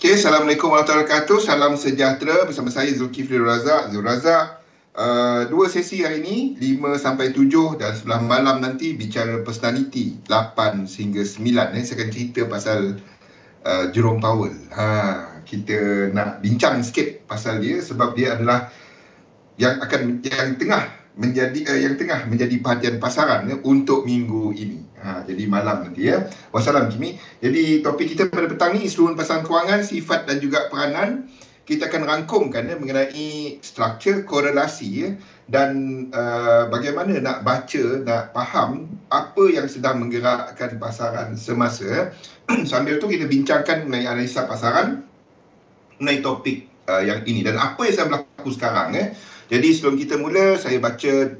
Okay, Assalamualaikum warahmatullahi wabarakatuh. Salam sejahtera bersama saya Zulkifli Razak. Zul Razak. Dua sesi hari ini, 5 sampai 7 dan sebelah malam nanti bicara personality 8 sehingga 9. Saya akan cerita pasal Jerome Powell. Kita nak bincang sikit pasal dia sebab dia adalah yang tengah menjadi perhatian pasaran untuk minggu ini. Jadi malam nanti ya. Wassalam Kimi. Jadi topik kita pada petang ni isu pasaran kewangan, sifat dan juga peranan. Kita akan rangkumkan mengenai struktur korelasi dan bagaimana nak baca, nak faham apa yang sedang menggerakkan pasaran semasa. Sambil tu kita bincangkan mengenai analisa pasaran mengenai topik yang ini dan apa yang sedang berlaku sekarang. Jadi sebelum kita mula, saya baca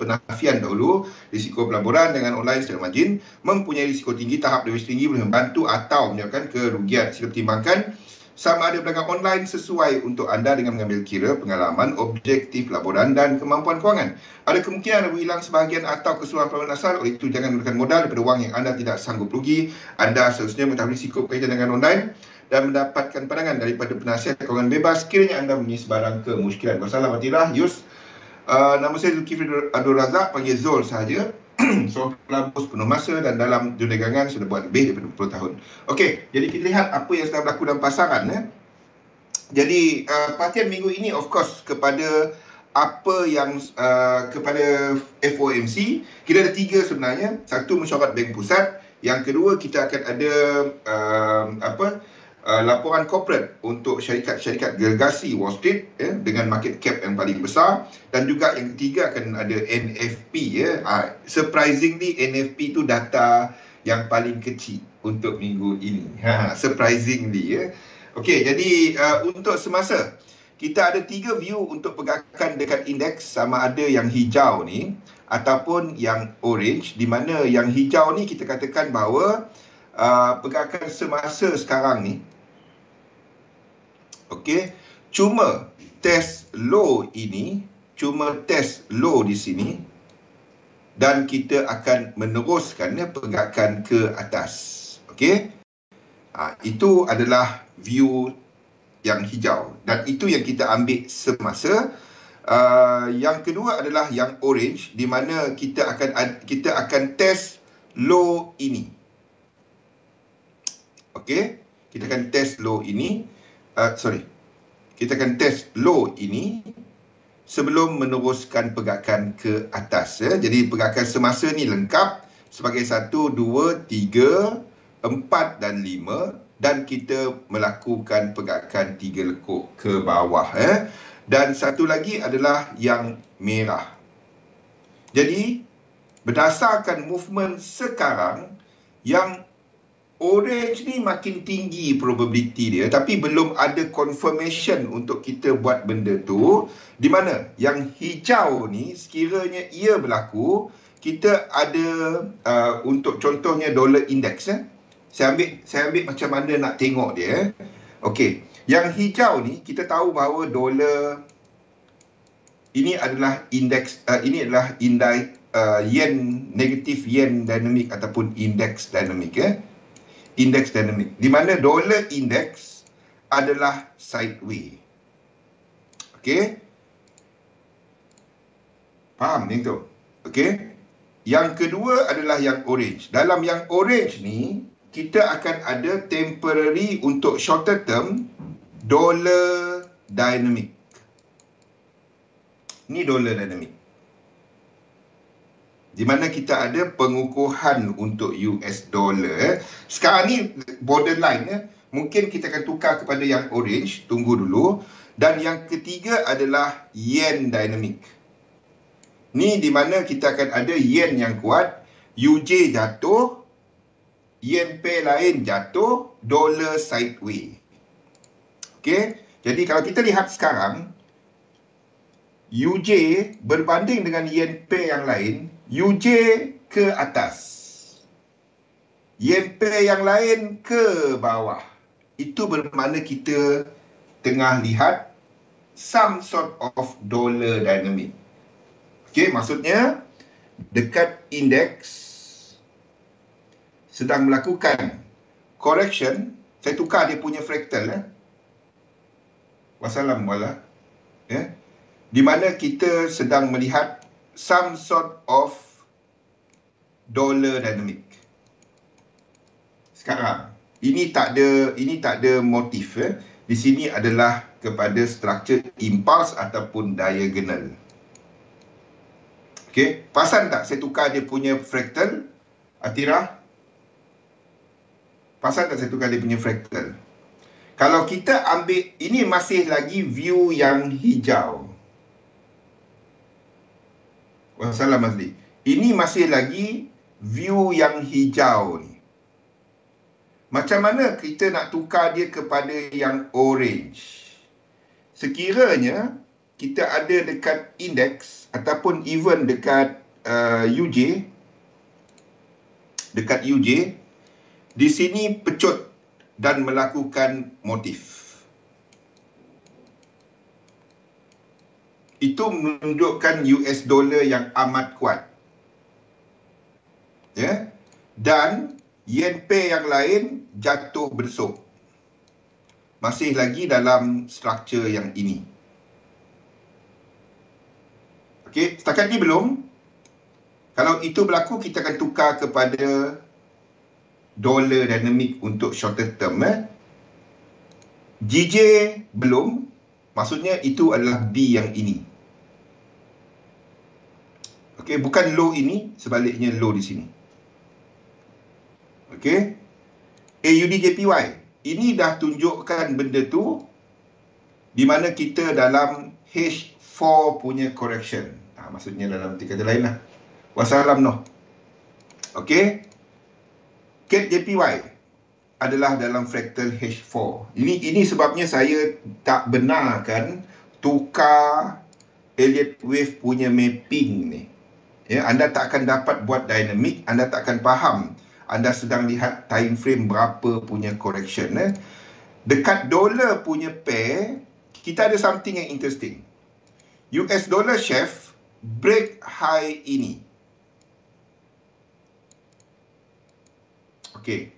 penafian dahulu. Risiko pelaburan dengan online secara margin mempunyai risiko tinggi, tahap debit tinggi boleh membantu atau menyebabkan kerugian. Sila pertimbangkan sama ada perdagangan online sesuai untuk anda dengan mengambil kira pengalaman, objektif laporan dan kemampuan kewangan. Ada kemungkinan anda hilang sebahagian atau keseluruhan pelaburan asal, oleh itu jangan gunakan modal daripada wang yang anda tidak sanggup rugi. Anda seharusnya mengetahui risiko berkaitan dengan online dan mendapatkan pandangan daripada penasihat kewangan bebas sekiranya anda mempunyai sebarang kemusykilan. Wassalamualaikum Yus. Nama saya Zulkifli Abdul Razak, panggil Zul sahaja. Seorang pelabur penuh masa dan dalam dunia dagangan sudah buat lebih daripada 20 tahun. Okey, jadi kita lihat apa yang sedang berlaku dalam pasaran. Jadi perhatian minggu ini of course kepada apa yang kepada FOMC. Kita ada tiga sebenarnya. Satu, mesyuarat Bank Pusat. Yang kedua, kita akan ada laporan corporate untuk syarikat-syarikat gergasi Wall Street dengan market cap yang paling besar, dan juga yang ketiga akan ada NFP surprisingly NFP tu data yang paling kecil untuk minggu ini. Surprisingly Okey, jadi untuk semasa kita ada tiga view untuk pergerakan dekat indeks, sama ada yang hijau ni ataupun yang orange, di mana yang hijau ni kita katakan bahawa pergerakan semasa sekarang ni okey, cuma test low ini, cuma test low di sini, dan kita akan meneruskan pergerakan ke atas. Okey, itu adalah view yang hijau dan itu yang kita ambil semasa. Yang kedua adalah yang orange, di mana kita akan test low ini. Okey, kita akan test low ini. Kita akan test low ini sebelum meneruskan pergerakan ke atas. Jadi pergerakan semasa ni lengkap sebagai 1, 2, 3, 4 dan 5, dan kita melakukan pergerakan 3 lekuk ke bawah. Dan satu lagi adalah yang merah. Jadi berdasarkan movement sekarang, yang orange ni makin tinggi probability dia, tapi belum ada confirmation untuk kita buat benda tu. Di mana yang hijau ni sekiranya ia berlaku, kita ada untuk contohnya dollar index. Saya ambil macam mana nak tengok dia. Okey, yang hijau ni kita tahu bahawa dolar ini adalah indeks, ini adalah yen, negatif yen dynamic ataupun index dynamic. Index dynamic, di mana dollar index adalah sideways. Okey, faham ni tu? Okey, yang kedua adalah yang orange. Dalam yang orange ni kita akan ada temporary untuk shorter term dollar dynamic. Ni dollar dynamic, di mana kita ada pengukuhan untuk US dollar. Sekarang ni borderline, mungkin kita akan tukar kepada yang orange, tunggu dulu. Dan yang ketiga adalah yen dynamic. Ni di mana kita akan ada yen yang kuat, UJ jatuh, yen pair lain jatuh, dollar sideways. Okey, jadi kalau kita lihat sekarang, UJ berbanding dengan yen pair yang lain, UJ ke atas, yen pair yang lain ke bawah. Itu bermakna kita tengah lihat some sort of dollar dynamic. Okey, maksudnya dekat indeks sedang melakukan correction Saya tukar dia punya fraktal. Wassalam wala. Di mana kita sedang melihat some sort of dollar dynamic. Sekarang, ini tak ada motif. Di sini adalah kepada struktur impulse ataupun diagonal. Okey, perasan tak saya tukar dia punya fraktal? Atira? Perasan tak saya tukar dia punya fraktal? Kalau kita ambil, ini masih lagi view yang hijau. Wassalam Mazli. Ini masih lagi view yang hijau ni. Macam mana kita nak tukar dia kepada yang orange? Sekiranya kita ada dekat index ataupun even dekat UJ, di sini pecut dan melakukan motif. Itu menunjukkan US dollar yang amat kuat. Ya. Dan yen pair yang lain jatuh bersuk. Masih lagi dalam struktur yang ini. Okey, setakat ni belum. Kalau itu berlaku, kita akan tukar kepada dollar dynamic untuk shorter term. GJ belum. Maksudnya itu adalah B yang ini. Okey, bukan low ini, sebaliknya low di sini. Okey. AUDJPY. Ini dah tunjukkan benda tu di mana kita dalam H4 punya correction. Maksudnya dalam tiga kata lain lah. Wassalam noh. Okey. CAD-JPY adalah dalam fraktal H4. Ini sebabnya saya tak benarkan tukar Elliott wave punya mapping ni. Ya, anda tak akan dapat buat dynamic, anda tak akan faham. Anda sedang lihat time frame berapa punya correction. Dekat dollar punya pair, kita ada something yang interesting. US dollar chef break high ini. Okey.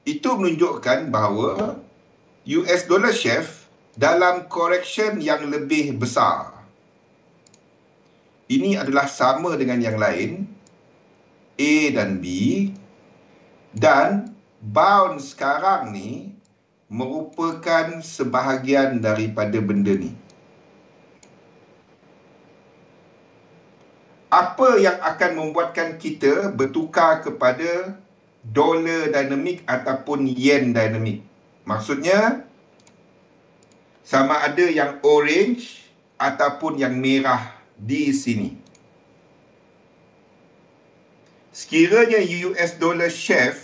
Itu menunjukkan bahawa US dollar chef dalam correction yang lebih besar. Ini adalah sama dengan yang lain, A dan B, dan bounce sekarang ni merupakan sebahagian daripada benda ni. Apa yang akan membuatkan kita bertukar kepada dollar dynamic ataupun yen dynamic? Maksudnya, sama ada yang orange ataupun yang merah di sini. Sekiranya US dollar chef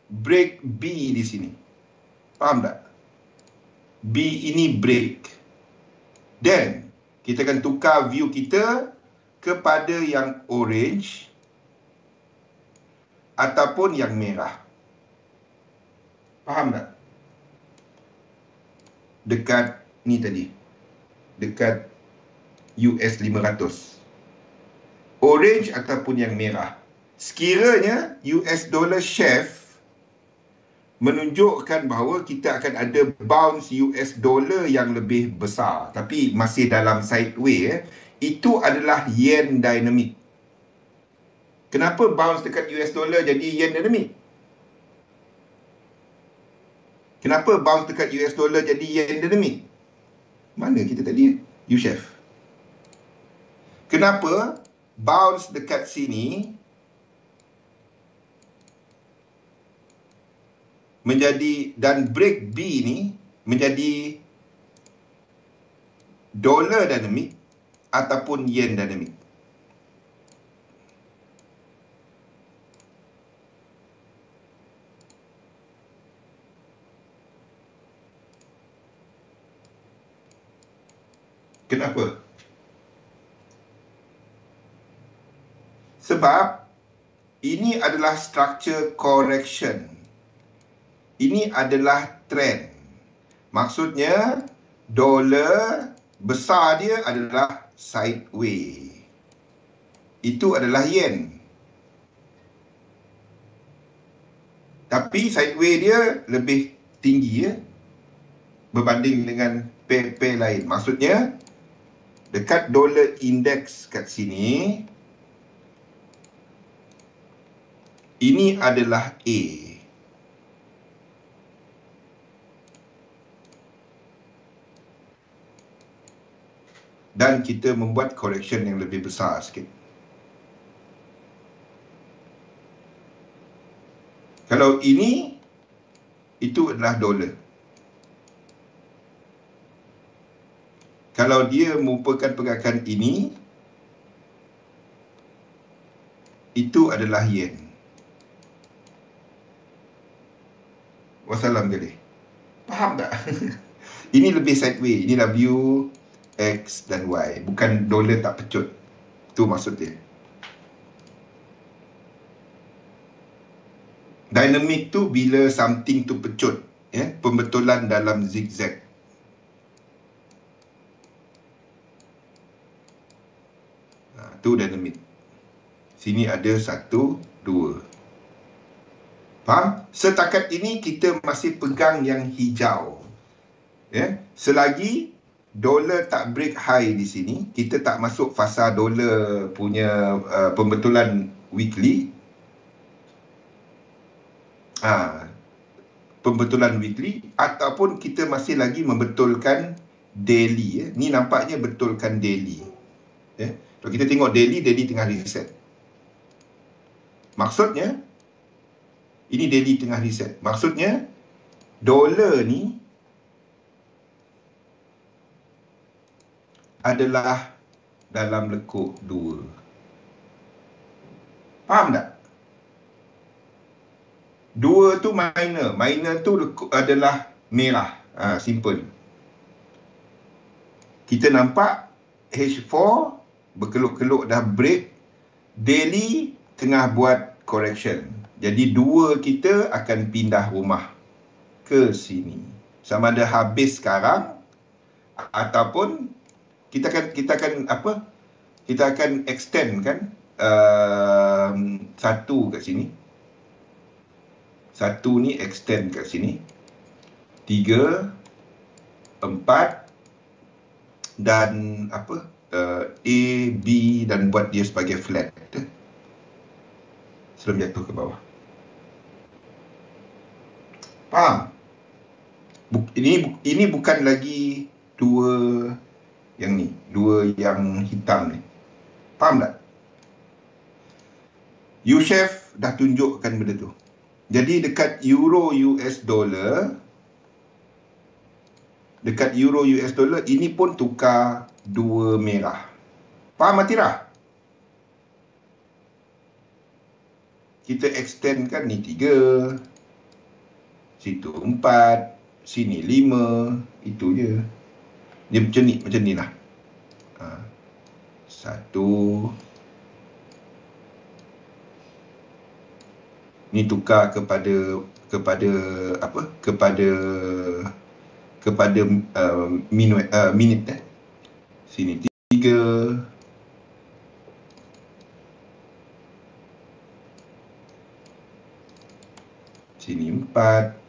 break B di sini. Faham tak? B ini break. Then, kita akan tukar view kita kepada yang orange ataupun yang merah. Faham tak? Dekat ni tadi. Dekat US 500. Orange ataupun yang merah. Sekiranya US dollar chef menunjukkan bahawa kita akan ada bounce US dollar yang lebih besar, tapi masih dalam sideway, itu adalah yen dynamic. Kenapa bounce dekat US dollar jadi yen dynamic? Kenapa bounce dekat US dollar jadi yen dynamic? Mana kita tadi? U-chef. Kenapa bounce dekat sini menjadi, dan break B ni menjadi dollar dynamic ataupun yen dynamic? Kenapa? Sebab ini adalah structure correction. Ini adalah trend. Maksudnya dolar besar dia adalah sideway. Itu adalah yen. Tapi sideway dia lebih tinggi ya, berbanding dengan pair-pair lain. Maksudnya dekat dollar index kat sini, ini adalah A. Dan kita membuat correction yang lebih besar sikit. Kalau ini, itu adalah dolar. Kalau dia merupakan pergerakan ini, itu adalah yen. Wassalam kali. Faham tak? Ini lebih sideway. Inilah view X dan Y. Bukan dolar tak pecut. Itu maksud dia. Dynamic tu bila something tu pecut. Ya? Pembetulan dalam zigzag. Tu dynamic. Sini ada 1, 2. Faham? Setakat ini kita masih pegang yang hijau. Ya? Selagi dolar tak break high di sini, kita tak masuk fasa dolar punya pembetulan weekly. Pembetulan weekly, ataupun kita masih lagi membetulkan daily. Ni nampaknya betulkan daily. Kalau kita tengok daily tengah reset. Maksudnya, ini daily tengah reset. Maksudnya, dolar ni adalah dalam lekuk 2. Faham tak? 2 tu minor. Minor tu adalah merah. Simple. Kita nampak H4 berkeluk-keluk dah break. Daily tengah buat correction. Jadi 2 kita akan pindah rumah ke sini. Sama ada habis sekarang ataupun kita akan extend kan, 1 kat sini. 1 ni extend kat sini. 3, 4 dan A, B dan buat dia sebagai flat sebelum jatuh ke bawah. Faham? Ini bukan lagi 2 yang ni, 2 yang hitam ni. Faham tak? U-Chef dah tunjukkan benda tu. Jadi dekat euro US dollar, ini pun tukar 2 merah. Faham Atira? Kita extend kan ni 3, situ 4, sini 5, itu je. Dia macam ni lah. 1. Ni tukar kepada minit. Sini 3. Sini 4.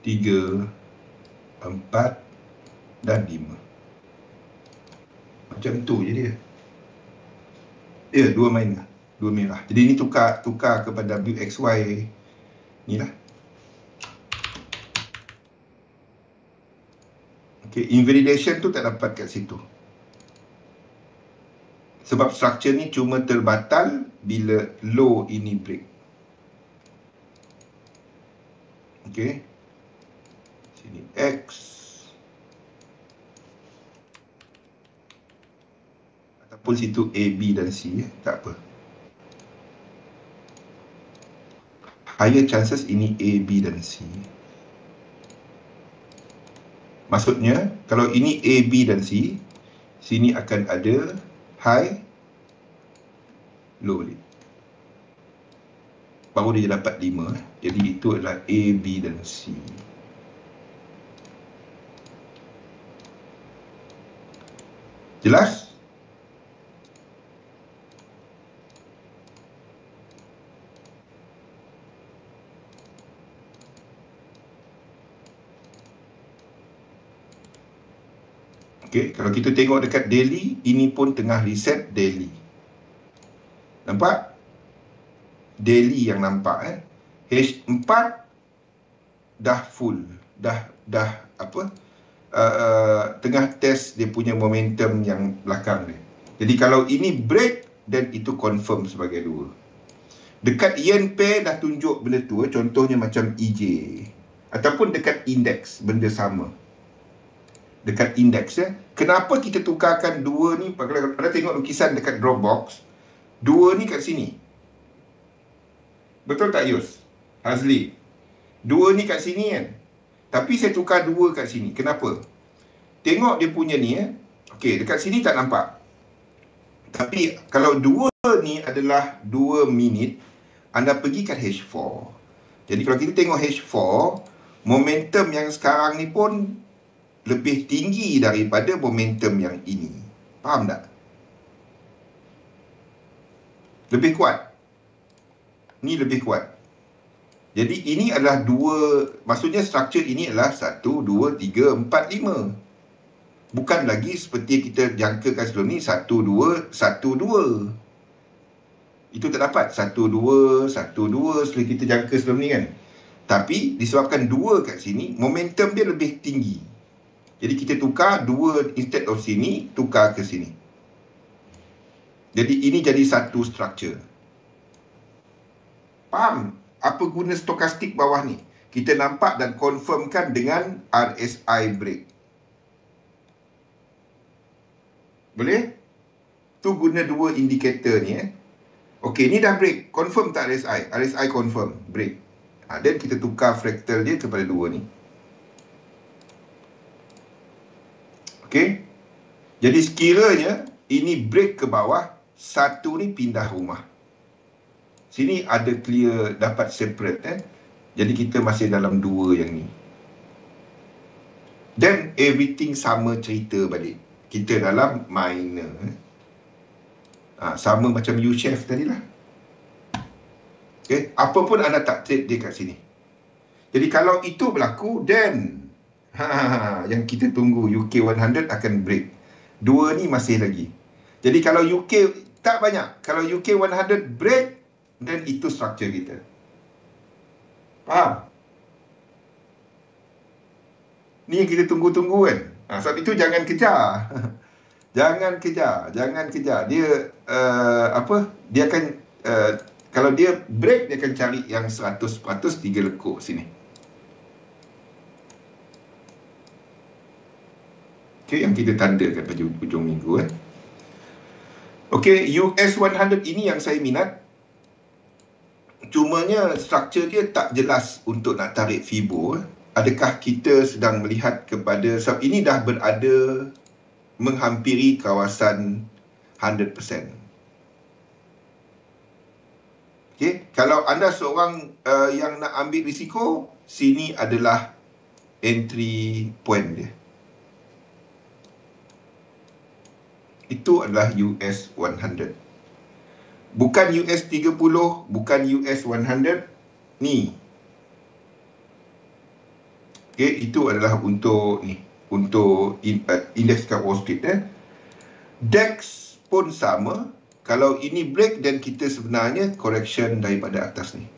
Tiga, 4 dan 5. Macam tu je dia. Ya, 2 minor, 2 merah. Jadi ni tukar kepada WXY ni lah. Okay, invalidation tu tak dapat kat situ. Sebab structure ni cuma terbatal bila low ini break. Okay. Sini X. Ataupun situ A, B dan C. Tak apa. Higher chances ini A, B dan C. Maksudnya, kalau ini A, B dan C, sini akan ada high, low. Baru dia dapat 5. Jadi itu adalah A, B dan C. Jelas? Okey, kalau kita tengok dekat daily, ini pun tengah reset daily. Nampak? Daily yang nampak H4 dah full, dah apa? Tengah test dia punya momentum yang belakang dia. Jadi kalau ini break, dan itu confirm sebagai 2. Dekat yen pair dah tunjuk benda tu, contohnya macam EJ ataupun dekat indeks, benda sama. Dekat indeks kenapa kita tukarkan 2 ni? Kalau anda tengok lukisan dekat Dropbox, 2 ni kat sini. Betul tak Yus? Hazli, 2 ni kat sini kan? Tapi saya tukar 2 kat sini. Kenapa? Tengok dia punya ni okey, dekat sini tak nampak. Tapi kalau 2 ni adalah 2 minit, anda pergi kat H4. Jadi kalau kita tengok H4, momentum yang sekarang ni pun lebih tinggi daripada momentum yang ini. Faham tak? Lebih kuat. Ni lebih kuat. Jadi ini adalah 2, maksudnya struktur ini adalah 1, 2, 3, 4, 5. Bukan lagi seperti kita jangkakan sebelum ni 1, 2, 1, 2. Itu tak dapat 1, 2, 1, 2 seperti kita jangka sebelum ni kan. Tapi disebabkan 2 kat sini, momentum dia lebih tinggi. Jadi kita tukar 2 instead of sini, tukar ke sini. Jadi ini jadi satu struktur. Faham apa guna stokastik bawah ni? Kita nampak dan confirmkan dengan RSI break. Boleh? Tu guna 2 indikator ni Okey, ni dah break. Confirm tak RSI? RSI confirm, break. Dan kita tukar fraktal dia kepada 2 ni. Okey. Jadi sekiranya ini break ke bawah, 1 ni pindah rumah. Sini ada clear, dapat separate Jadi kita masih dalam 2 yang ni. Dan everything sama cerita balik. Kita dalam minor. Sama macam U-Chef tadi lah. Okay. Apa pun anda tak trade dia kat sini. Jadi kalau itu berlaku, then yang kita tunggu UK 100 akan break. 2 ni masih lagi. Jadi kalau UK tak banyak. Kalau UK 100 break, dan itu struktur kita. Faham? Ni yang kita tunggu-tunggu kan. Sebab itu jangan kejar. Jangan kejar. Dia dia akan kalau dia break, dia akan cari yang 100% 3 lekuk sini. Okey, yang kita tandakan pada hujung minggu Okey, US 100 ini yang saya minat. Cumanya struktur dia tak jelas untuk nak tarik Fibo. Adakah kita sedang melihat kepada, sebab ini dah berada menghampiri kawasan 100%. Okey, kalau anda seorang yang nak ambil risiko, sini adalah entry point dia. Itu adalah US 100. Bukan US 30, bukan US 100. Ni. Okey, itu adalah untuk ni, untuk indeks kat Wall Street DAX pun sama. Kalau ini break, dan kita sebenarnya correction daripada atas ni.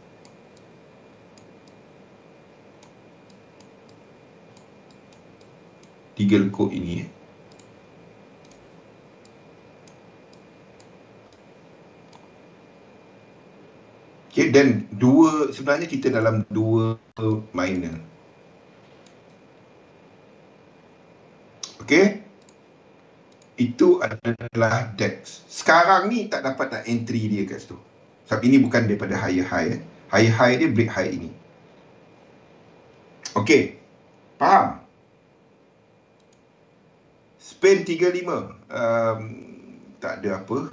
Tiga lekuk ini Okay, dan 2, sebenarnya kita dalam 2 minor. Okey. Itu adalah DAX. Sekarang ni tak dapat nak entry dia kat situ. Sebab ini bukan daripada higher high. Higher high dia break high ini. Okey. Faham? Spain 35. Tak ada apa.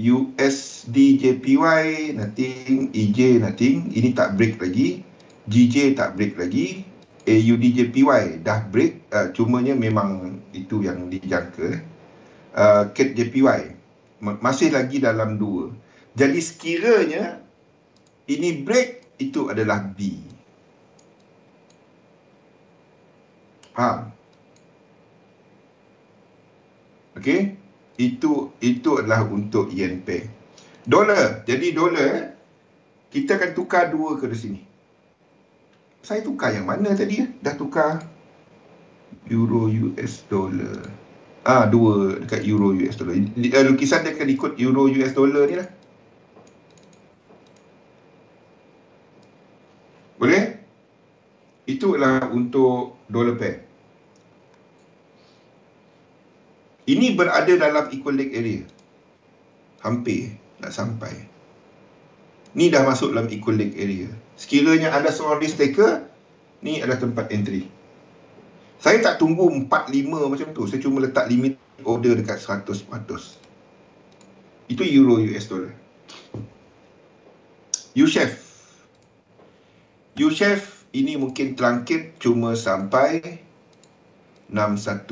USD JPY nothing, EJ nothing. Ini tak break lagi. GJ tak break lagi. AUD JPY dah break. Cumanya memang itu yang dijangka. CAD JPY. Masih lagi dalam 2. Jadi sekiranya ini break, itu adalah B. Faham? Okey? Itu adalah untuk yen pair. Dolar. Jadi dolar, kita akan tukar 2 ke sini. Saya tukar yang mana tadi? Dah tukar euro US dollar. 2 dekat euro US dollar. Lukisan dia akan ikut euro US dollar ni lah. Boleh? Itu adalah untuk dollar pair. Ini berada dalam equal leg area. Hampir nak sampai. Ni dah masuk dalam equal leg area. Sekiranya anda seorang risk taker, ni adalah tempat entry. Saya tak tunggu 4-5 macam tu. Saya cuma letak limit order dekat 100%. Itu euro US dollar. U-Chef. U-Chef ini mungkin terangkit cuma sampai 618.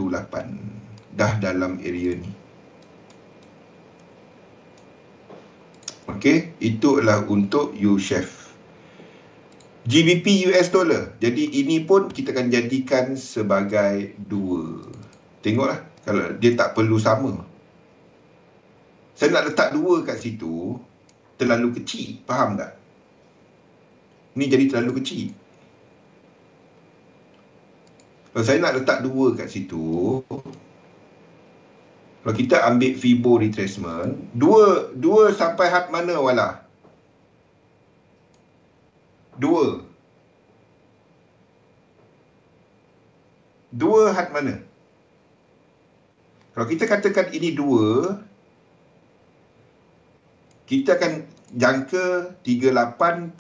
Dah dalam area ni. Okey, itu adalah untuk U-Chef. GBP US dollar. Jadi ini pun kita akan jadikan sebagai 2. Tengoklah kalau dia tak perlu sama. Saya nak letak 2 kat situ terlalu kecil, faham tak? Ni jadi terlalu kecil. Kalau saya nak letak 2 kat situ, kalau kita ambil Fibo retracement, 2 sampai had mana wala? 2 had mana? Kalau kita katakan ini 2, kita akan jangka 38.2.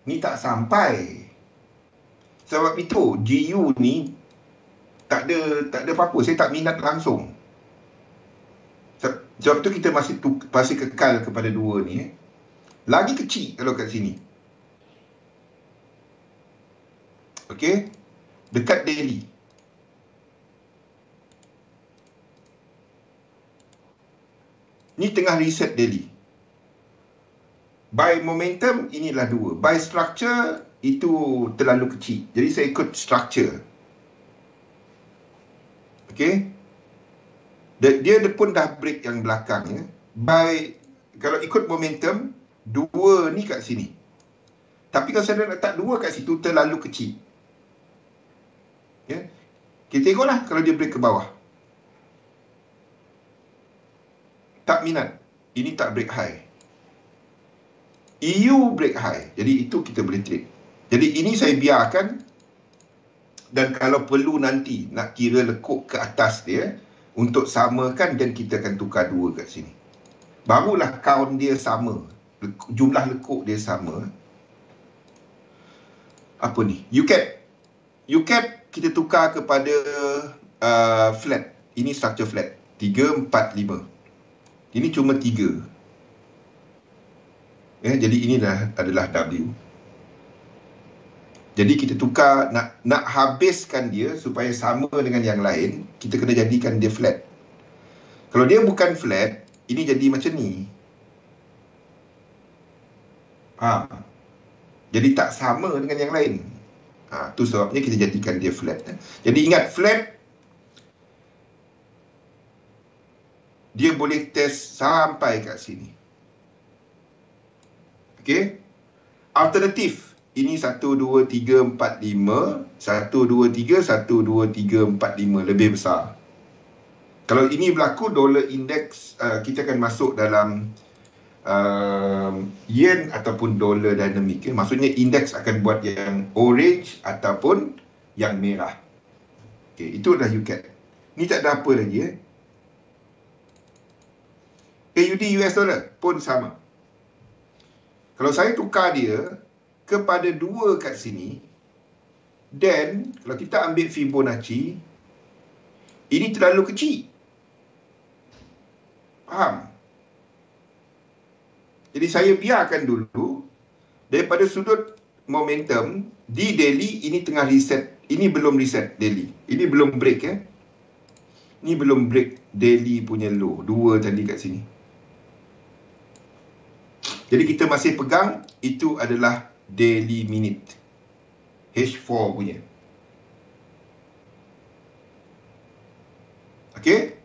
Ni tak sampai. Sebab itu GU ni tak ada apa-apa. Saya tak minat langsung. Sebab tu kita masih kekal kepada 2 ni. Lagi kecil kalau kat sini. Okey. Dekat daily. Ni tengah reset daily. By momentum, inilah 2. By structure, itu terlalu kecil. Jadi saya ikut structure. Okey. Dia pun dah break yang belakang ya. Kalau ikut momentum, 2 ni kat sini. Tapi kalau saya nak letak 2 kat situ, terlalu kecil. Ya. Kita tengoklah kalau dia break ke bawah. Tak minat. Ini tak break high. EU break high. Jadi itu kita boleh trade. Jadi ini saya biarkan. Dan kalau perlu nanti nak kira lekuk ke atas dia, untuk samakan, dan kita akan tukar 2 kat sini. Barulah count dia sama. Jumlah lekuk dia sama. Apa ni? UCAD. UCAD kita tukar kepada flat. Ini structure flat. 3, 4, 5. Ini cuma 3. Ya, jadi ini adalah W. Jadi kita tukar, nak habiskan dia supaya sama dengan yang lain, kita kena jadikan dia flat. Kalau dia bukan flat, ini jadi macam ni. Jadi tak sama dengan yang lain. Tu sebabnya kita jadikan dia flat. Jadi ingat, flat, dia boleh test sampai kat sini. Okey? Alternatif. Ini 1, 2, 3, 4, 5. 1, 2, 3, 1, 2, 3, 4, 5. Lebih besar. Kalau ini berlaku, dollar index, kita akan masuk dalam yen ataupun dollar dynamic. Maksudnya indeks akan buat yang orange ataupun yang merah. Okay, itu adalah UCAD. Ni tak ada apa lagi. AUD US dollar pun sama. Kalau saya tukar dia kepada 2 kat sini, then kalau kita ambil Fibonacci, ini terlalu kecil. Faham? Jadi saya biarkan dulu. Daripada sudut momentum, di daily ini tengah reset. Ini belum reset daily. Ini belum break ya. Ni belum break daily punya low. 2 tadi kat sini. Jadi kita masih pegang itu adalah daily minute. H4 punya. Okey?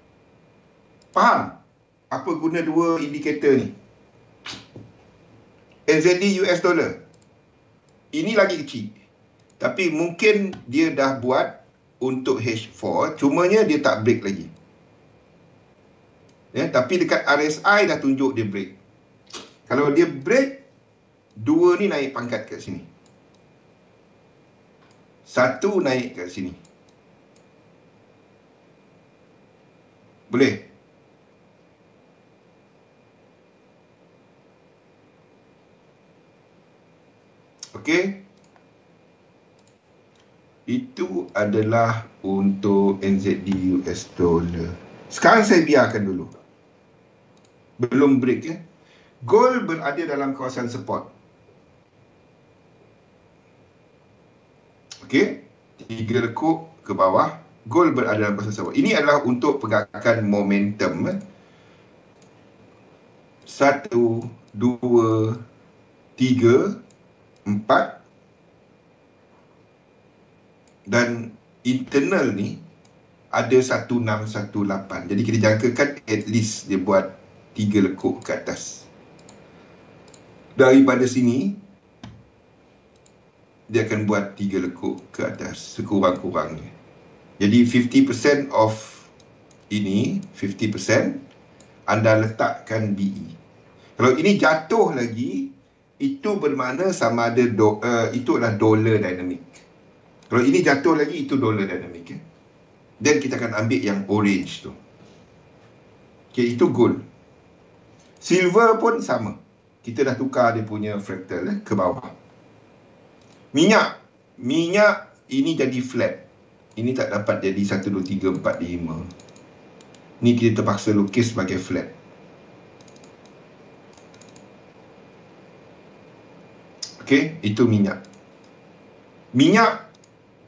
Faham? Apa guna dua indikator ni? NZD US dollar. Ini lagi kecil. Tapi mungkin dia dah buat untuk H4, cumanya dia tak break lagi. Ya, tapi dekat RSI dah tunjuk dia break. Kalau dia break, 2 ni naik pangkat kat sini. 1 naik kat sini. Boleh? Okey. Itu adalah untuk NZD US dollar. Sekarang saya biarkan dulu. Belum break ya. Gold berada dalam kawasan support. Okey. 3 lekuk ke bawah. Gold berada dalam kawasan support. Ini adalah untuk pergerakan momentum. 1, 2, 3, 4. Dan internal ni ada 1618. Jadi kita jangkakan at least dia buat 3 lekuk ke atas. Daripada sini dia akan buat 3 lekuk ke atas sekurang-kurangnya. Jadi 50% of ini, 50% anda letakkan BE. Kalau ini jatuh lagi, itu bermakna sama ada itu adalah dollar dynamic. Kalau ini jatuh lagi, itu dollar dynamic ya. Dan kita akan ambil yang orange tu. Okay, itu gold. Silver pun sama. Kita dah tukar dia punya fractal ke bawah. Minyak. Minyak ini jadi flat. Ini tak dapat jadi 1, 2, 3, 4, 5. Ni kita terpaksa lukis sebagai flat. Okey, itu minyak. Minyak,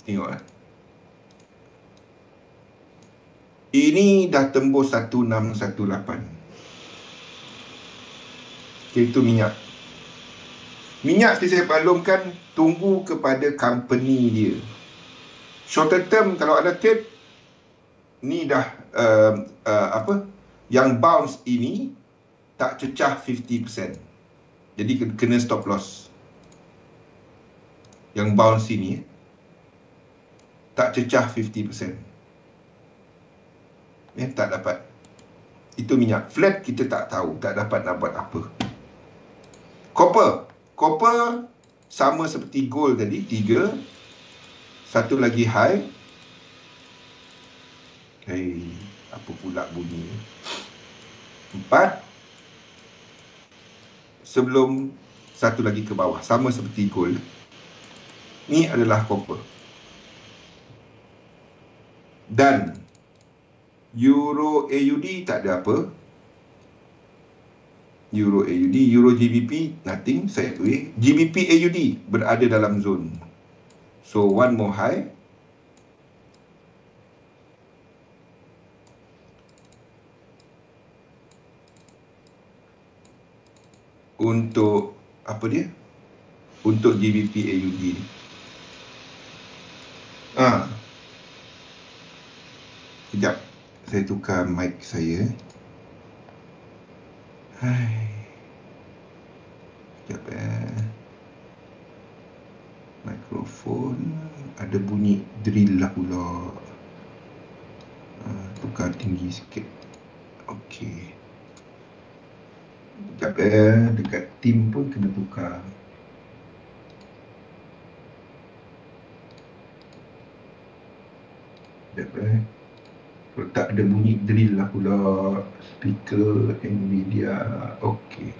tengok ini dah tembus 1618. Okey, itu minyak. Minyak seperti saya maklumkan, tunggu kepada company dia. Short term kalau ada trade, ni dah yang bounce ini tak cecah 50%. Jadi kena stop loss. Yang bounce ini tak cecah 50%. Tak dapat. Itu minyak. Flat kita tak tahu, tak dapat nak buat apa. Copper. Copper sama seperti gold tadi, 3. Satu lagi high. Apa pula bunyi? 4. Sebelum satu lagi ke bawah, sama seperti gold. Ni adalah copper. Dan Euro AUD tak ada apa. Euro AUD, Euro GBP, nothing, sideways. GBP AUD berada dalam zone. So, one more high. Untuk, apa dia? Untuk GBP AUD. Sekejap. Saya tukar mic saya. Sekejap mikrofon. Ada bunyi drill lah pula. Tukar tinggi sikit. Okey. Sekejap dekat tim pun kena tukar. Sekejap kalau tak ada bunyi drill lah pula. Speaker Nvidia. Okey.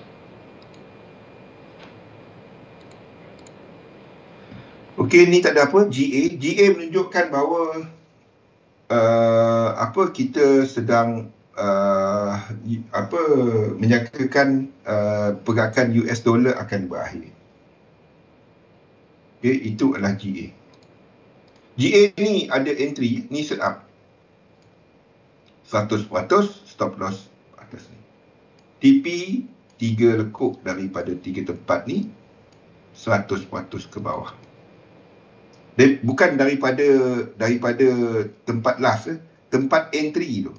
Okey, ni tak ada apa. GA menunjukkan bahawa kita sedang menyangkakan pergerakan US dollar akan berakhir. Okey, itu adalah GA. GA ni ada entry, ni setup. 100% stop loss atas ni. TP 3 lekuk daripada 3 tempat ni 100% ke bawah. Dan bukan daripada tempat last, tempat entry tu.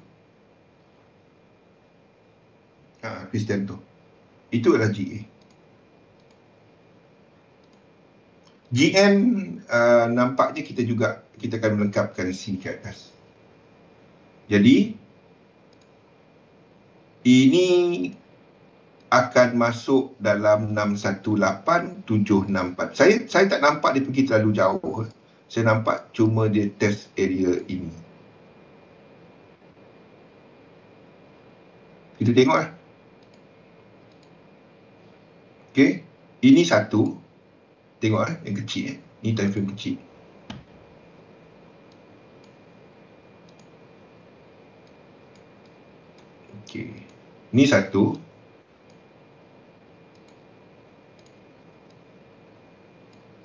Christian tu. Itu adalah GA. GM nampaknya kita akan melengkapkan C ke atas. Jadi ini akan masuk dalam 618764. Saya tak nampak dia pergi terlalu jauh. Saya nampak cuma dia test area ini. Kita tengoklah. Okey, ini satu. Tengok yang kecil. Ini time frame kecil. Okey. Ini satu.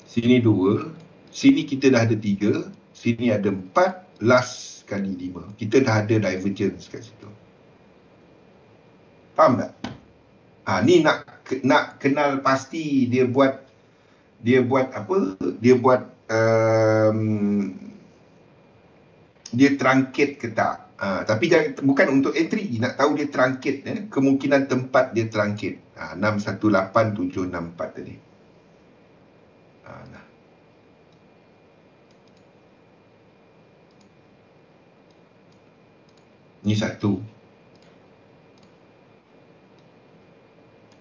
Sini 2. Sini kita dah ada 3. Sini ada 4. Last kali 5. Kita dah ada divergence kat situ. Faham tak? Ni nak kenal pasti dia buat apa? Dia buat dia truncat ke tak. Tapi bukan untuk entry. Nak tahu dia truncat. Kemungkinan tempat dia truncat. 618764 tadi. Ni satu.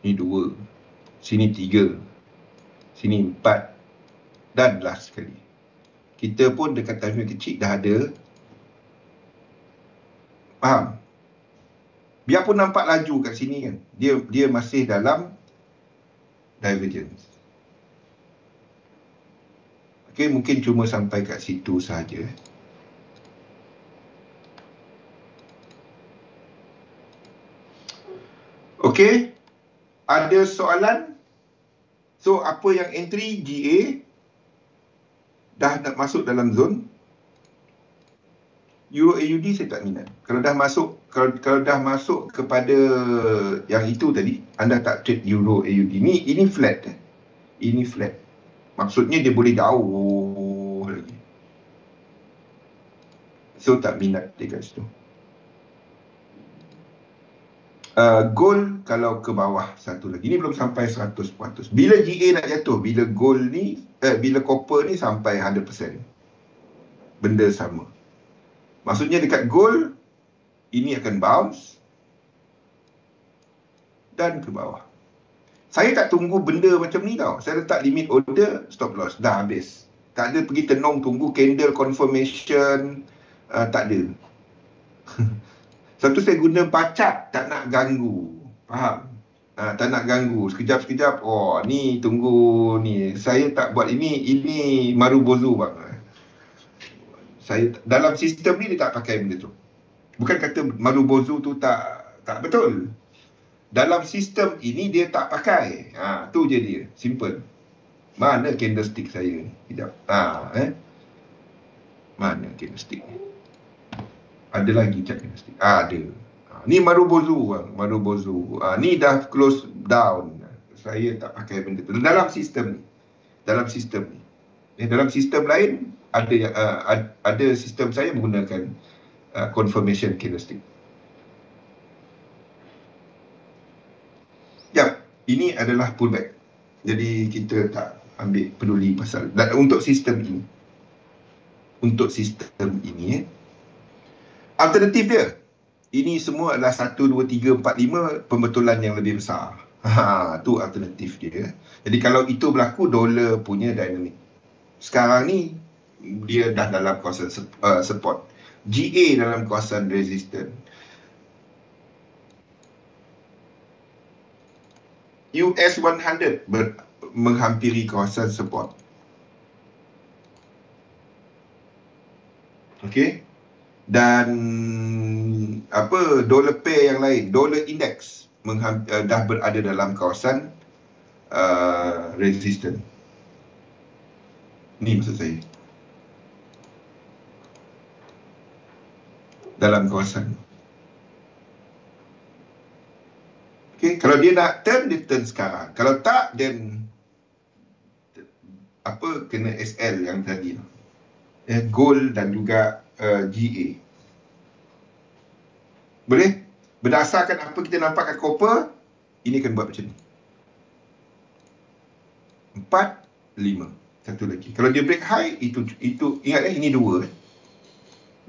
Ni 2. Sini 3. Sini 4. Dan last sekali. Kita pun dekat time frame kecil dah ada. Faham? Biarpun nampak laju kat sini kan. Dia masih dalam divergence. Okey, mungkin cuma sampai kat situ saja. Okey. Ada soalan? So, apa yang entry GA dah nak masuk dalam zone. Euro AUD saya tak minat. Kalau dah masuk kepada yang itu tadi, anda tak trade Euro AUD. Ini flat. Ini flat. Maksudnya dia boleh jauh lagi. So, tak minat dia kat situ. Gold kalau ke bawah satu lagi. Ini belum sampai 100%. Bila GA nak jatuh, bila gold ni, bila copper ni sampai 100%. Benda sama. Maksudnya dekat gold, ini akan bounce dan ke bawah. Saya tak tunggu benda macam ni tau. Saya letak limit order, stop loss. Dah habis. Tak ada pergi tenung, tunggu candle confirmation. Tak ada. Satu saya guna pacak, tak nak ganggu. Faham? Tak nak ganggu. Sekejap-sekejap, ni tunggu ni. Saya tak buat ini marubozu bang. Saya dalam sistem ni dia tak pakai benda tu. Bukan kata marubozu tu tak betul. Dalam sistem ini dia tak pakai. Tu je dia. Simple. Mana candlestick saya ni? Sekejap. Mana candlestick ni? Ada lagi candlestick. Ada. Ni marubozu bang. Marubozu. Ni dah close down. Saya tak pakai benda tu. Dalam sistem ni. Dalam sistem ni. Dalam sistem lain, ada sistem saya menggunakan confirmation candlestick. Ini adalah pullback. Jadi kita tak ambil peduli pasal. Dan untuk sistem ini. Untuk sistem ini, alternatif dia. Ini semua adalah 1, 2, 3, 4, 5 pembetulan yang lebih besar. Tu alternatif dia. Jadi kalau itu berlaku, dolar punya dynamic. Sekarang ni, dia dah dalam kawasan support. GA dalam kawasan resistance. US 100 menghampiri kawasan support. Okey. Dan dollar pair yang lain, dollar index dah berada dalam kawasan resistance. Ni maksud saya. Dalam kawasan Okay, kalau dia nak turn, dia turn sekarang. Kalau tak, then apa, kena SL yang tadi. Gold dan juga GA. Boleh? Berdasarkan apa kita nampak kat copper, ini akan buat macam ni. 4, 5. Satu lagi. Kalau dia break high, itu ingat ini 2.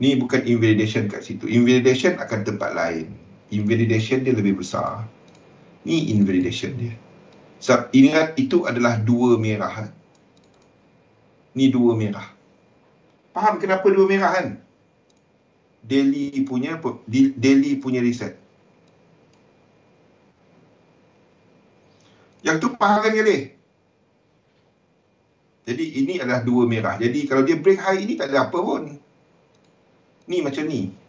Ni bukan invalidation kat situ. Invalidation akan tempat lain. Invalidation dia lebih besar. Ni invalidation dia. Sebab ingat itu adalah 2 merah. Ni 2 merah. Faham kenapa 2 merah kan? Daily punya reset. Yang tu faham kan kali? Jadi ini adalah 2 merah. Jadi kalau dia break high ini tak ada apa pun. Ni macam ni.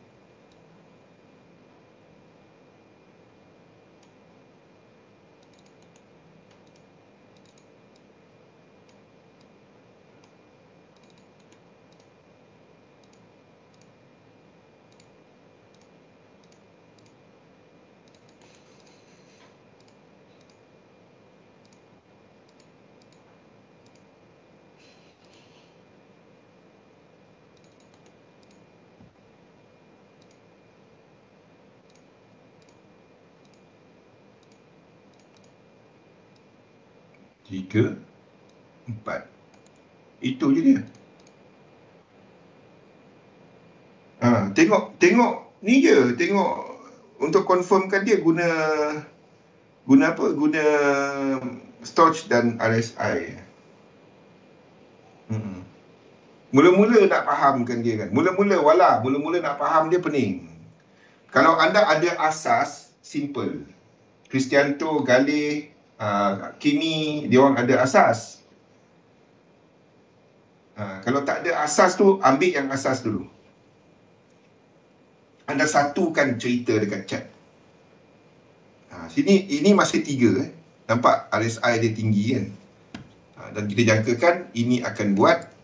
Tiga, 4. Itu je dia. Tengok ni je. Tengok untuk confirmkan dia guna apa? Guna Storch dan RSI. Mula-mula nak fahamkan dia kan. Mula-mula nak faham dia pening. Kalau anda ada asas, simple. Kristianto, Galih, Kimi, dia orang ada asas. Kalau tak ada asas tu, ambil yang asas dulu. Anda satukan cerita dekat chat. Sini, ini masih 3. Nampak RSI dia tinggi kan. Dan kita jangkakan ini akan buat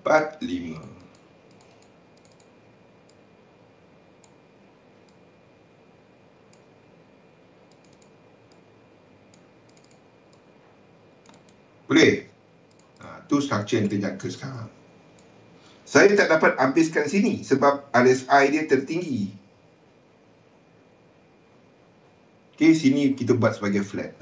empat, 5. Boleh? Tu structure yang kita jangka sekarang. Saya tak dapat habiskan sini sebab RSI dia tertinggi. Okay, sini kita buat sebagai flat.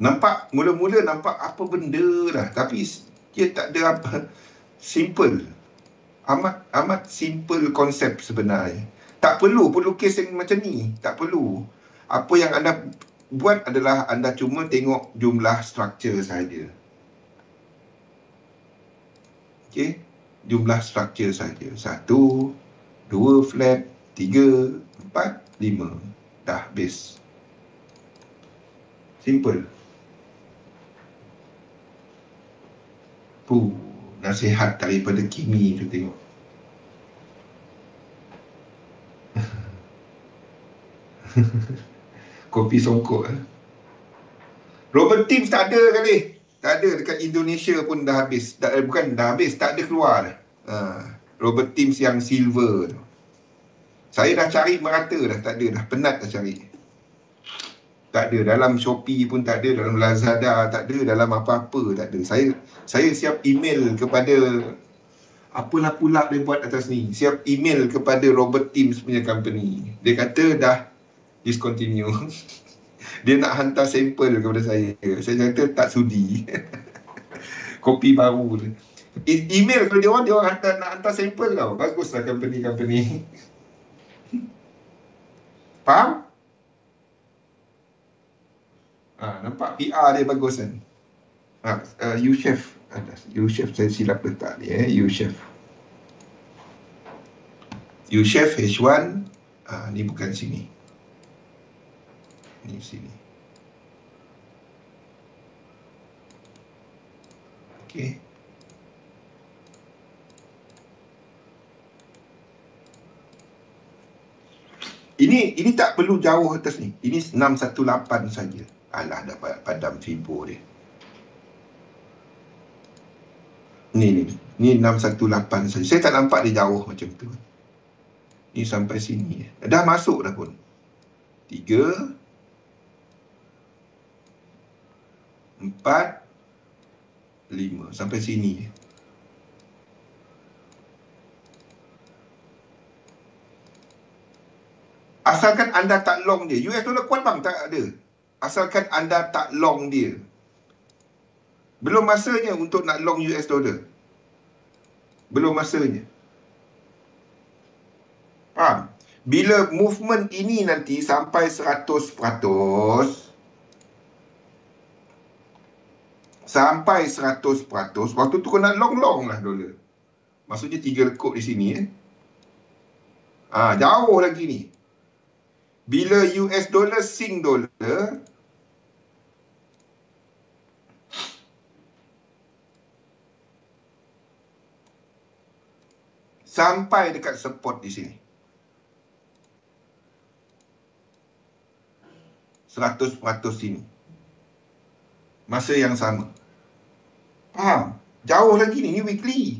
Nampak, mula-mula nampak apa benda dah. Tapi dia tak ada apa. Simple. Amat simple konsep sebenarnya. Tak perlu lukis yang macam ni. Tak perlu. Apa yang anda buat adalah anda cuma tengok jumlah struktur saja. Okey. Jumlah struktur saja. 1, 2 flat, 3, 4, 5. Dah habis. Simple. Nasihat daripada Kimi tu tengok. Kopi songkok. Robert Teams tak ada kali. Tak ada, dekat Indonesia pun dah habis. Bukan dah habis, tak ada keluar dah. Robert Teams yang silver tu. Saya dah cari merata dah, tak ada dah. Penat dah cari. Tak ada, dalam Shopee pun tak ada, dalam Lazada tak ada, dalam apa-apa tak ada. Saya siap email kepada, apalah pula dia buat atas ni, siap email kepada Robert Teams punya company. Dia kata dah discontinue. Dia nak hantar sampel kepada saya. Saya kata tak sudi. Kopi baru tu. Email kalau dia orang nak hantar sampel tau. Baguslah company-company. Faham? Nampak PR dia bagus kan? U-Chef. U-Chef saya silap letak ni. U-Chef. U-Chef H1. Ni bukan sini. Ni sini. Okay. Ini tak perlu jauh atas ni. Ini 618 saja. Alah, dapat padam Fibo dia. Ni 618 saja. Saya tak nampak dia jauh macam tu. Ni sampai sini. Dah masuk dah pun. 3 4 5 sampai sini. Asalkan anda tak long dia. US dollar kuat bang, tak ada. Asalkan anda tak long dia. Belum masanya untuk nak long US dollar. Belum masanya. Faham? Bila movement ini nanti sampai 100%, sampai 100%, waktu tu kena long-long lah dolar. Maksudnya 3 lekuk di sini. Jauh lagi ni. Bila US dollar sing dollar, sampai dekat support di sini. 100% sini. Masa yang sama. Faham? Jauh lagi ni. Ni weekly.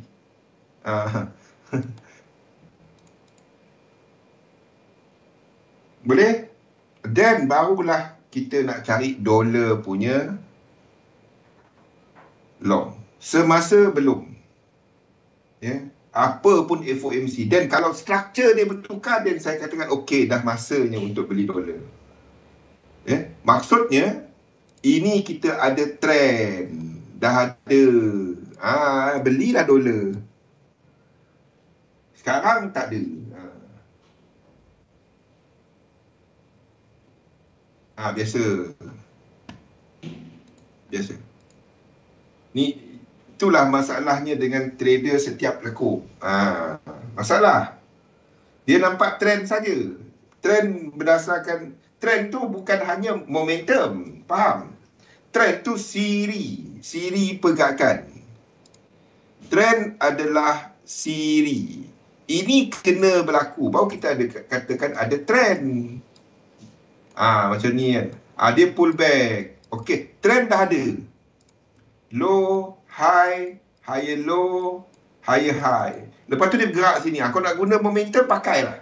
Boleh? Dan barulah kita nak cari dolar punya long. Semasa belum. Ya. Apa pun FOMC. Dan kalau structure dia bertukar, dan saya katakan okey, dah masanya untuk beli dolar. Ya. Maksudnya, ini kita ada trend. Dah ada. Belilah dolar. Sekarang tak ada. Biasa. Ni, itulah masalahnya dengan trader setiap lekuk. Masalah. Dia nampak trend saja. Trend berdasarkan, trend tu bukan hanya momentum. Faham? Trend tu siri pergerakan. Trend adalah siri. Ini kena berlaku. Baru kita ada katakan ada trend. Macam ni kan. Dia pull back. Okey, trend dah ada. Low, high, higher low, higher high. Lepas tu dia bergerak sini. Kau nak guna momentum, pakailah.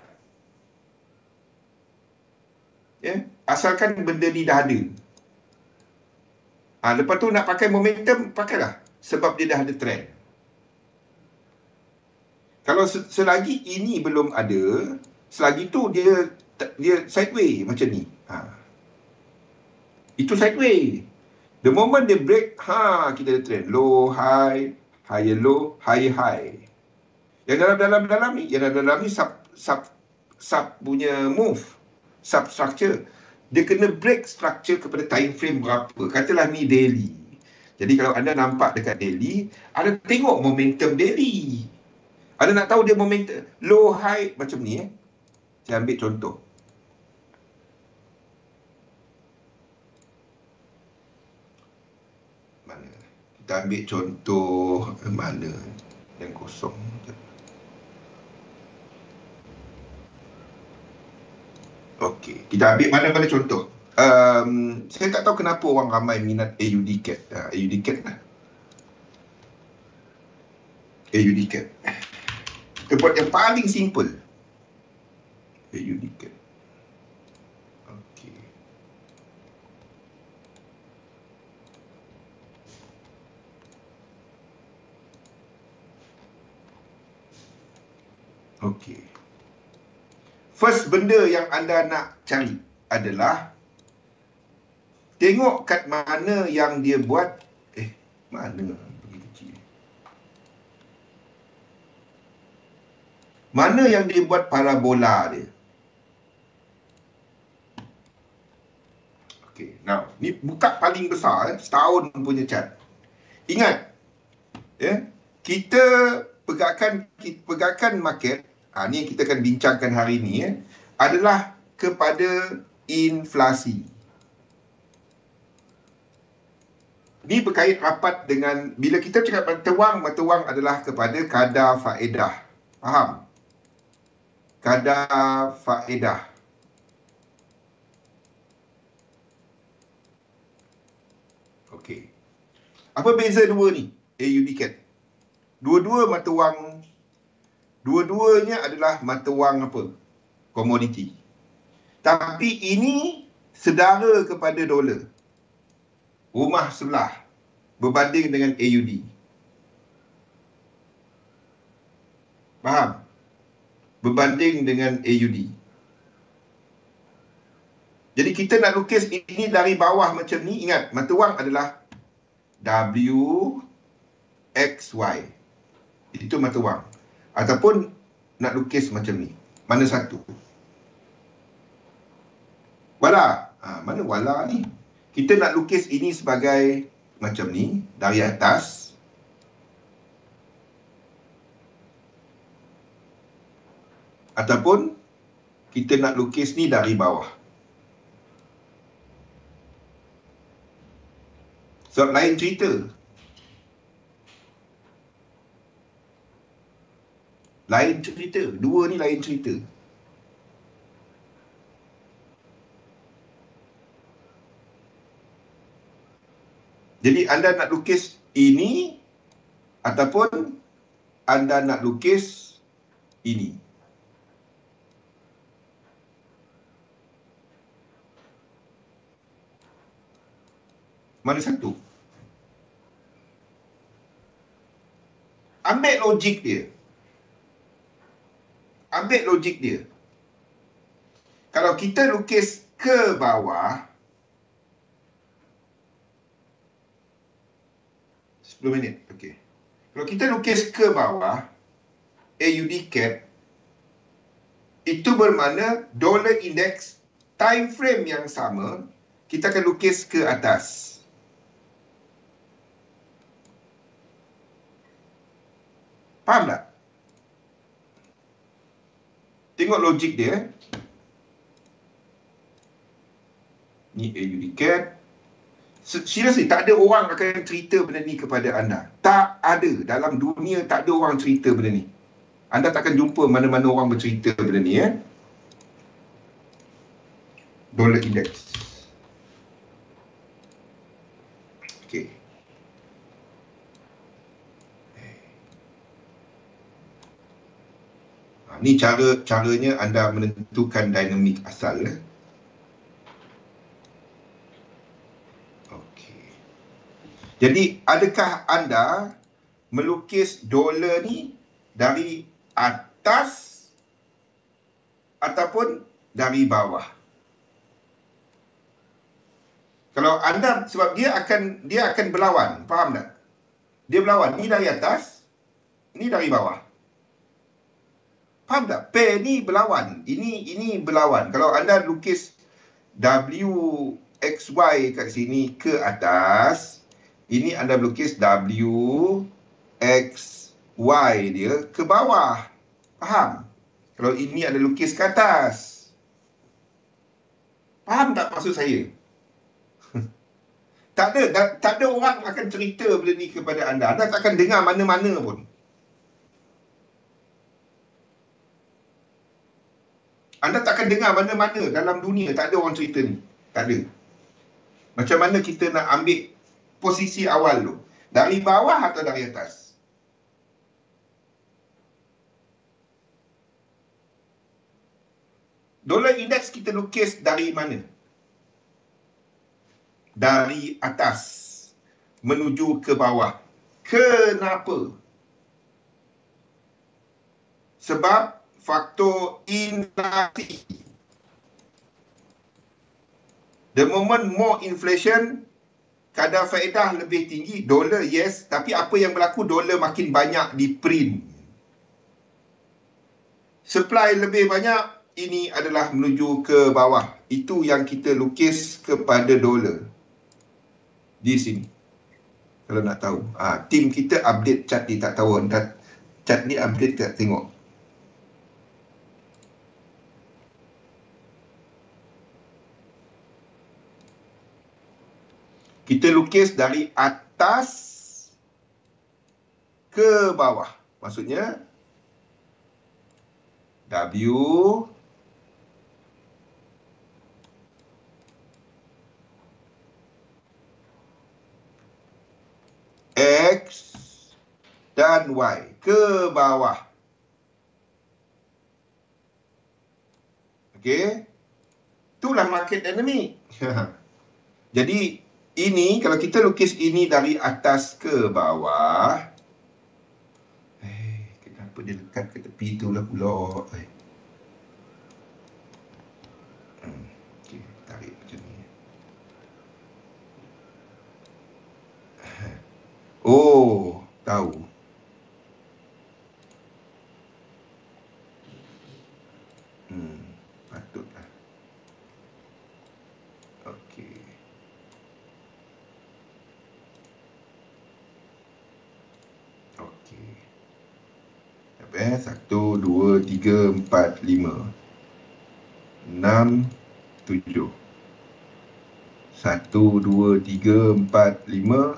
Ya? Asalkan benda ni dah ada. Lepas tu nak pakai momentum, pakailah. Sebab dia dah ada trend. Kalau selagi ini belum ada, selagi tu dia sideways macam ni. Itu sideways. The moment dia break, kita ada trend. Low, high, higher low, higher high. Yang dalam ni sub punya move. Substructure. Dia kena break structure kepada time frame berapa. Katalah ni daily. Jadi kalau anda nampak dekat daily, anda tengok momentum daily. Anda nak tahu dia momentum low, high macam ni. Saya ambil contoh. Mana? Kita ambil contoh mana yang kosong. Okey, kita ambil mana-mana contoh. Saya tak tahu kenapa orang ramai minat AUD CAD. AUD CAD lah. AUD CAD. Kita buat yang paling simple. AUD CAD. Okey. Okey. First benda yang anda nak cari adalah tengok kat mana yang dia buat. Mana? Mana yang dia buat parabola dia. Okey, now ni buka paling besar setahun punya chart. Ingat, kita pergerakan market, ni yang kita akan bincangkan hari ni, adalah kepada inflasi. Ini berkait rapat dengan, bila kita cakap mata wang adalah kepada kadar faedah. Faham? Kadar faedah. Apa beza dua ni? AUD CAD. Dua-duanya adalah mata wang apa? Komoditi. Tapi ini sedara kepada dolar. Rumah sebelah berbanding dengan AUD. Faham? Berbanding dengan AUD. Jadi kita nak lukis ini dari bawah macam ni. Ingat, mata wang adalah WXY. Itu mata wang. Ataupun nak lukis macam ni. Mana satu? Wala. Mana wala ni? Kita nak lukis ini sebagai macam ni. Dari atas. Ataupun kita nak lukis ni dari bawah. Sebab lain cerita. Lain cerita. Dua ni lain cerita. Jadi anda nak lukis ini ataupun anda nak lukis ini. Mana satu? Ambil logik dia. Ambil logik dia. Kalau kita lukis ke bawah, 10 minit. Okey. Kalau kita lukis ke bawah, AUD CAD, itu bermakna dollar index time frame yang sama, kita akan lukis ke atas. Faham tak? Tengok logik dia. Ni AUD CAD. Seriously, tak ada orang akan cerita benda ni kepada anda. Tak ada. Dalam dunia tak ada orang cerita benda ni. Anda takkan jumpa mana-mana orang bercerita benda ni. Dollar index. Okey. Ni caranya anda menentukan dinamik asal. Okey. Jadi, adakah anda melukis dolar ni dari atas ataupun dari bawah? Kalau anda, sebab dia akan berlawan, faham tak? Dia berlawan, ni dari atas, ni dari bawah. Faham tak? Pair ni berlawan. Ini berlawan. Kalau anda lukis WXY kat sini ke atas, ini anda lukis WXY dia ke bawah. Faham? Kalau ini anda lukis ke atas. Faham tak maksud saya? Tak ada orang akan cerita benda ni kepada anda. Anda tak akan dengar mana-mana pun. Anda tak akan dengar mana-mana dalam dunia. Tak ada orang cerita ni. Tak ada. Macam mana kita nak ambil posisi awal tu? Dari bawah atau dari atas? Dollar index kita lukis dari mana? Dari atas menuju ke bawah. Kenapa? Sebab faktor inflasi. The moment more inflation, kadar faedah lebih tinggi. Dolar, yes. Tapi apa yang berlaku? Dolar makin banyak di print. Supply lebih banyak, ini adalah menuju ke bawah. Itu yang kita lukis kepada dolar. Di sini. Kalau nak tahu. Tim kita update chart ni, tak tahu. Chart ni update tak tengok. Kita lukis dari atas ke bawah. Maksudnya W dan Y ke bawah. Okey. Itulah market dynamic. Jadi ini kalau kita lukis ini dari atas ke bawah. Kenapa dia lekat ke tepi tu lah pula. Okey, tarik macam ni. Oh, tahu. Patutlah. Okey. Okey. Apa 1, 2, 3, 4, 5. 6, 7. 1, 2, 3, 4, 5,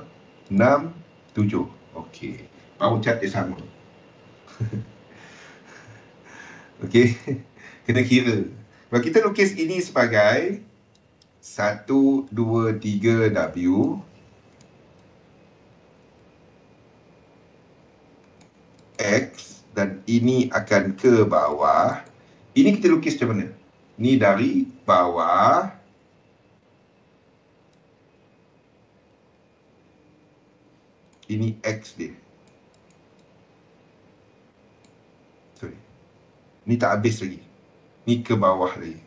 6, 7. Okey. Power chart dia sama. Okey. Kena kira. Kalau kita lukis ini sebagai 1, 2, 3 W X dan ini akan ke bawah. Ini kita lukis macam mana? Ni dari bawah. Ini X dia. Sorry. Ni tak habis lagi. Ni ke bawah lagi.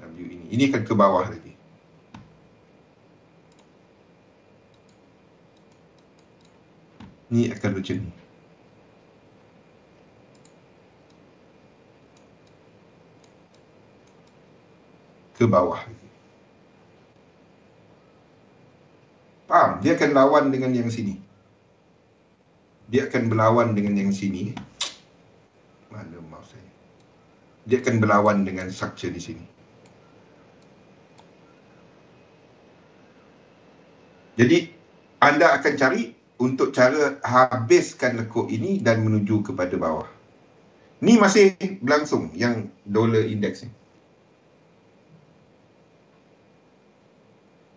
W ini. Ini akan ke bawah lagi. Ni akan macam ni. Ke bawah lagi. Faham? Dia akan lawan dengan yang sini. Dia akan berlawan dengan yang sini. Mana mouse saya? Dia akan berlawan dengan structure di sini. Jadi, anda akan cari untuk cara habiskan lekuk ini dan menuju kepada bawah. Ni masih berlangsung yang dollar index ni.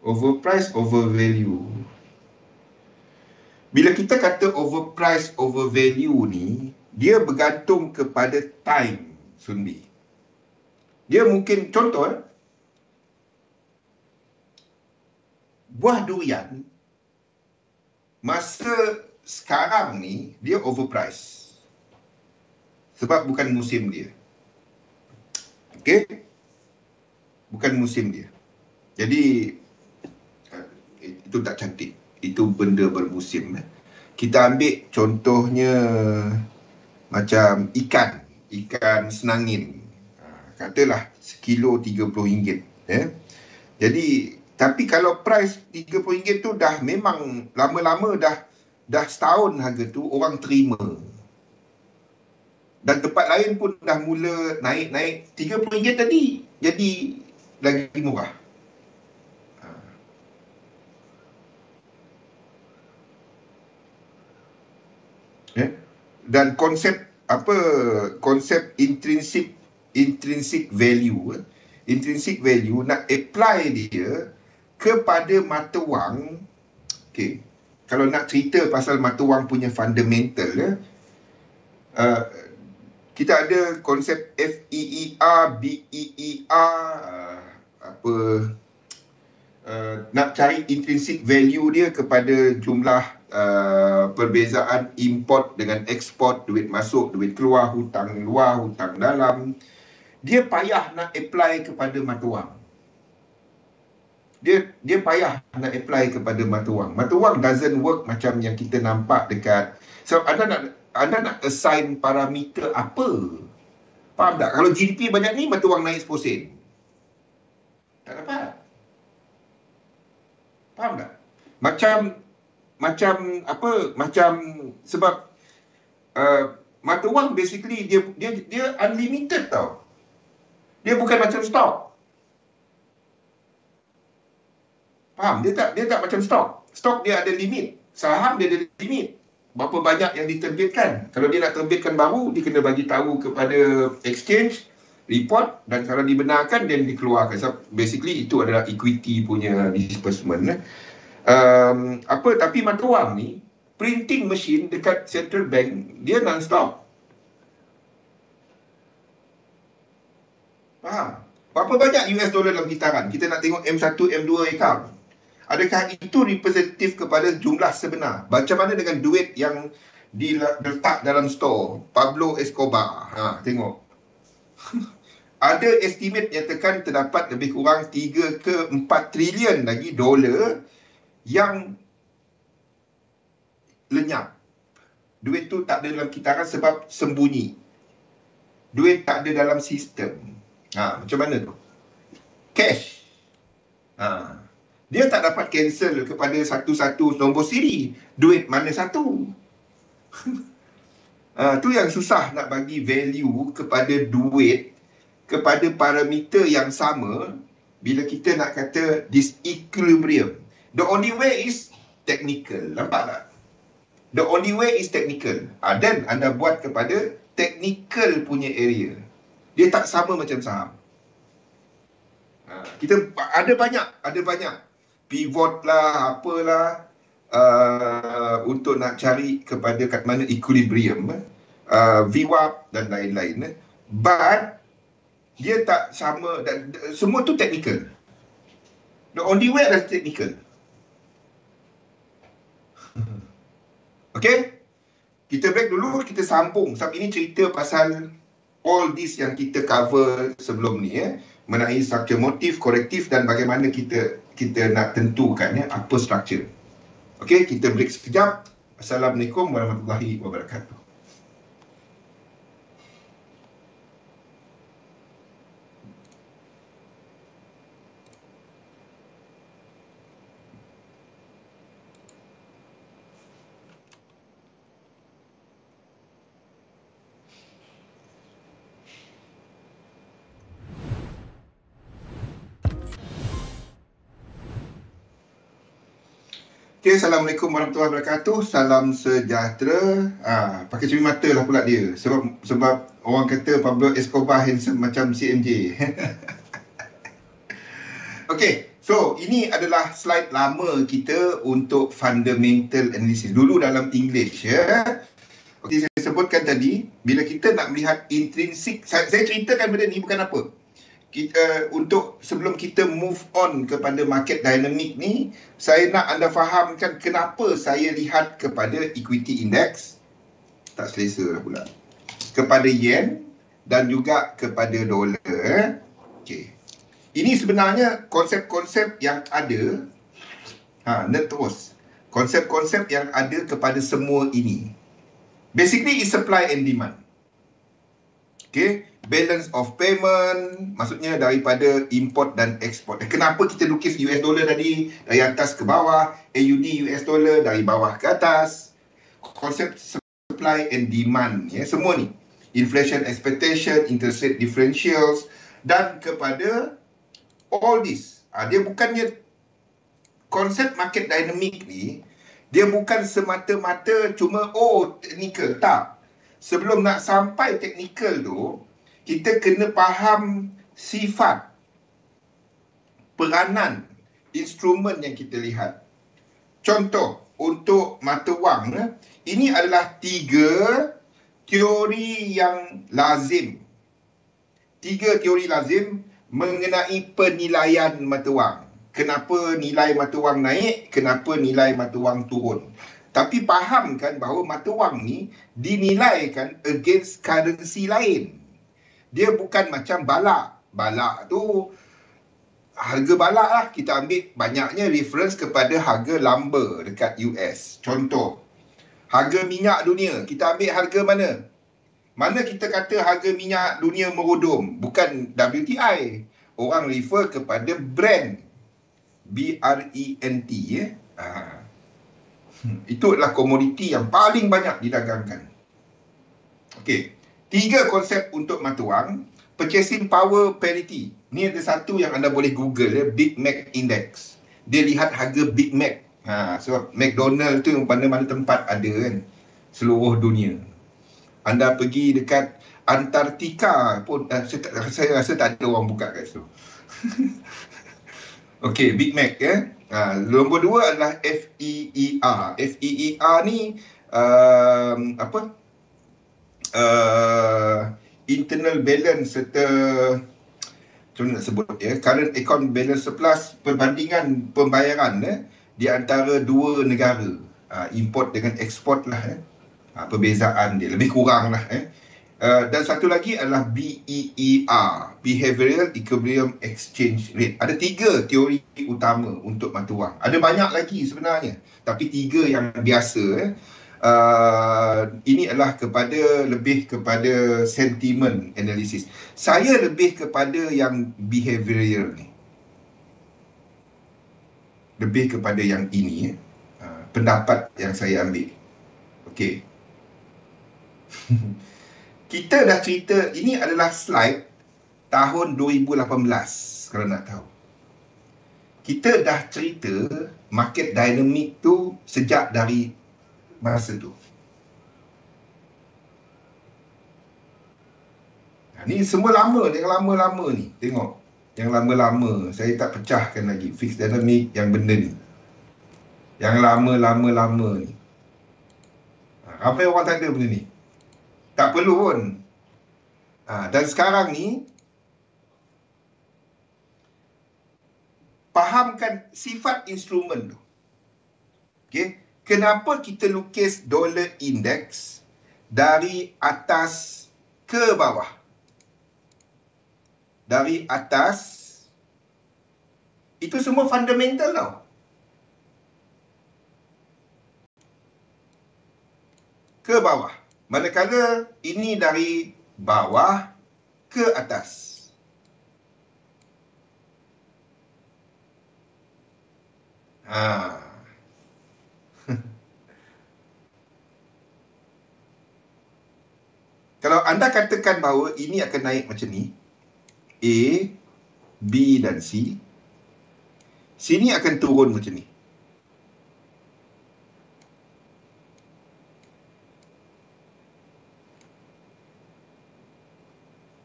Overprice, over value. Bila kita kata overprice, over value ni, dia bergantung kepada time, Sunbi. Dia mungkin, contoh, buah durian, masa sekarang ni, dia overprice. Sebab bukan musim dia. Okey? Bukan musim dia. Jadi, itu tak cantik. Itu benda bermusim. Kita ambil contohnya macam ikan. Ikan senangin. Katalah sekilo RM30. Jadi, tapi kalau price RM30 tu dah memang lama-lama dah setahun harga tu orang terima. Dan tempat lain pun dah mula naik-naik. RM30 tadi jadi lagi murah. Dan konsep intrinsic value nak apply dia kepada mata wang. Okey, kalau nak cerita pasal mata wang punya fundamental, kita ada konsep FEER, BEER, nak cari intrinsic value dia kepada jumlah perbezaan import dengan ekspor, duit masuk, duit keluar, hutang luar, hutang dalam. Dia payah nak apply kepada mata wang. Dia payah nak apply kepada mata wang. Mata wang doesn't work macam yang kita nampak dekat. So anda nak assign parameter apa? Faham tak? Kalau GDP banyak ni, mata wang naik 10%. Tak dapat. Faham tak? Macam sebab mata wang basically dia unlimited tau. Dia bukan macam stok. Faham? Dia tak macam stok. Stok dia ada limit. Saham dia ada limit. Berapa banyak yang diterbitkan. Kalau dia nak terbitkan baru, dia kena bagi tahu kepada exchange, report, dan kalau dibenarkan dan dikeluarkan. So basically itu adalah equity punya disbursement. Tapi mata wang ni printing machine dekat central bank, dia non-stop. Faham? Berapa banyak US dollar dalam kitaran? Kita nak tengok M1, M2 account. Adakah itu representatif kepada jumlah sebenar? Macam mana dengan duit yang diletak dalam store Pablo Escobar? Tengok. Ada estimate nyatakan terdapat lebih kurang 3 ke 4 trilion lagi dolar yang lenyap. Duit tu tak ada dalam kitaran sebab sembunyi. Duit tak ada dalam sistem. Macam mana tu? Cash. Dia tak dapat cancel kepada satu-satu nombor siri. Duit mana satu? Tu yang susah nak bagi value kepada duit kepada parameter yang sama bila kita nak kata disequilibrium. The only way is technical. Nampak tak? The only way is technical. Dan anda buat kepada technical punya area. Dia tak sama macam saham. Kita ada banyak pivot lah, apalah untuk nak cari kepada kat mana equilibrium, VWAP dan lain-lain. But dia tak sama, dan semua tu technical. The only way adalah technical. Okay? Kita break dulu, kita sambung. Sebab ini cerita pasal all this yang kita cover sebelum ni, mengenai struktur motif, korektif dan bagaimana kita nak tentukan apa struktur. Okay, kita break sekejap. Assalamualaikum warahmatullahi wabarakatuh. Okay, Assalamualaikum warahmatullahi wabarakatuh. Salam sejahtera. Pakai cermin mata lah pula dia. Sebab orang kata Pablo Escobar handsome macam CMJ. Okay, so ini adalah slide lama kita untuk fundamental analysis. Dulu dalam English, Okay, saya sebutkan tadi, bila kita nak melihat intrinsik, saya ceritakan benda ni bukan apa. Untuk sebelum kita move on kepada market dynamic ni, saya nak anda fahamkan kenapa saya lihat kepada equity index, tak selesa lah pula, kepada yen dan juga kepada dolar. Okay. Ini sebenarnya konsep-konsep yang ada, terus konsep-konsep yang ada kepada semua ini. Basically is supply and demand. Okay, balance of payment, maksudnya daripada import dan ekspor. Kenapa kita lukis US dollar tadi dari atas ke bawah, AUD US dollar dari bawah ke atas. Konsep supply and demand, semua ni. Inflation expectation, interest rate differentials dan kepada all this. Dia bukannya konsep market dynamic ni, dia bukan semata-mata cuma technical, tak. Sebelum nak sampai teknikal tu, kita kena faham sifat, peranan, instrumen yang kita lihat. Contoh, untuk mata wang, ini adalah 3 teori yang lazim. 3 teori lazim mengenai penilaian mata wang. Kenapa nilai mata wang naik, kenapa nilai mata wang turun. Tapi fahamkan bahawa mata wang ni dinilaikan against currency lain. Dia bukan macam balak. Balak tu, harga balak lah. Kita ambil banyaknya reference kepada harga lumber dekat US. Contoh, harga minyak dunia. Kita ambil harga mana? Mana kita kata harga minyak dunia merudum? Bukan WTI. Orang refer kepada Brent. B-R-E-N-T. Itu adalah komoditi yang paling banyak didagangkan. Okey, 3 konsep untuk mata wang. Purchasing power parity. Ni ada satu yang anda boleh Google, Big Mac Index. Dia lihat harga Big Mac. So McDonald tu mana-mana tempat ada kan, seluruh dunia. Anda pergi dekat Antartika pun saya rasa tak ada orang buka kat situ. Okey, Big Mac Nombor 2 adalah FEER. FEER ni internal balance serta macam nak sebut current account balance surplus, perbandingan pembayaran di antara dua negara, import dengan export lah, perbezaan dia lebih kurang lah. Dan satu lagi adalah BEER, Behavioral Equilibrium Exchange Rate. Ada 3 teori utama untuk mata wang. Ada banyak lagi sebenarnya, tapi 3 yang biasa. Ini adalah lebih kepada sentiment analysis. Saya lebih kepada yang behavioral ni. Lebih kepada yang ini, pendapat yang saya ambil. Okey. Kita dah cerita, ini adalah slide tahun 2018 kalau nak tahu. Kita dah cerita market dynamic tu sejak dari masa tu. Ni semua lama, yang lama-lama ni. Tengok, yang lama-lama. Saya tak pecahkan lagi fixed dynamic yang benda ni. Yang lama-lama ni. Ramai orang tak ada benda ni. Tak perlu pun. Dan sekarang ni, fahamkan sifat instrumen tu. Okay? Kenapa kita lukis dollar index dari atas ke bawah? Dari atas, itu semua fundamental tau. Ke bawah. Manakala ini dari bawah ke atas. Kalau anda katakan bahawa ini akan naik macam ni, A, B dan C, sini akan turun macam ni.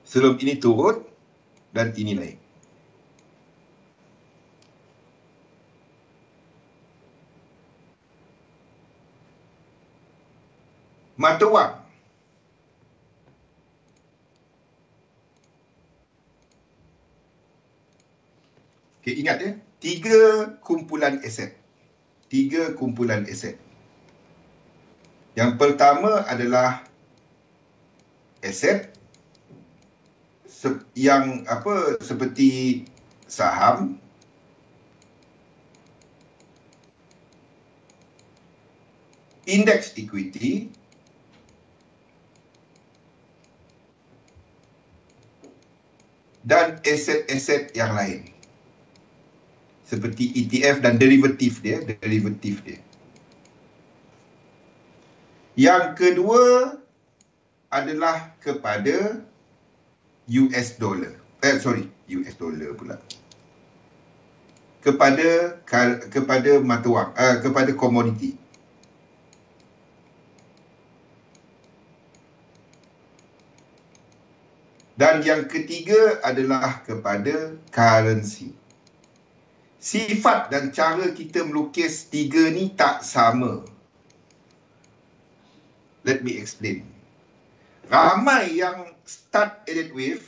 Sebelum ini turun dan ini naik. Mata wang. Okay, ingat 3 kumpulan aset. 3 kumpulan aset. Yang pertama adalah aset yang seperti saham, index equity, dan aset-aset yang lain seperti ETF dan derivatif dia. Yang kedua adalah kepada US dollar. US dollar pula. Kepada mata wang, kepada komoditi. Dan yang ketiga adalah kepada currency. Sifat dan cara kita melukis 3 ni tak sama. Let me explain. Ramai yang start Elliott Wave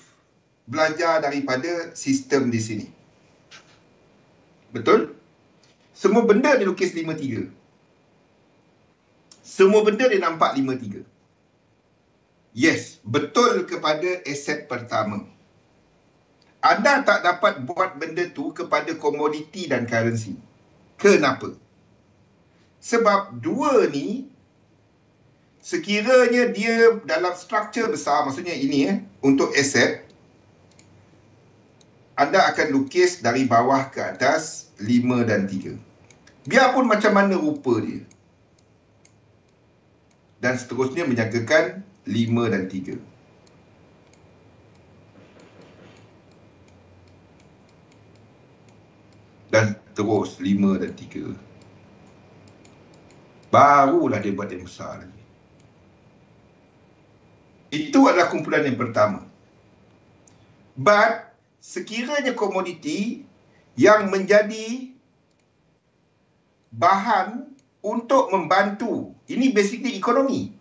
belajar daripada sistem di sini. Betul? Semua benda dilukis 5-3. Semua benda dia nampak 5-3. Yes, betul kepada aset pertama. Anda tak dapat buat benda tu kepada komoditi dan currency. Kenapa? Sebab dua ni, sekiranya dia dalam struktur besar, maksudnya ini untuk aset, anda akan lukis dari bawah ke atas 5 dan 3. Biarpun macam mana rupa dia. Dan seterusnya menjagakan 5 dan 3. Dan terus 5 dan 3. Barulah dia buat yang besar lagi. Itu adalah kumpulan yang pertama. But sekiranya komoditi yang menjadi bahan untuk membantu. Ini basically ekonomi.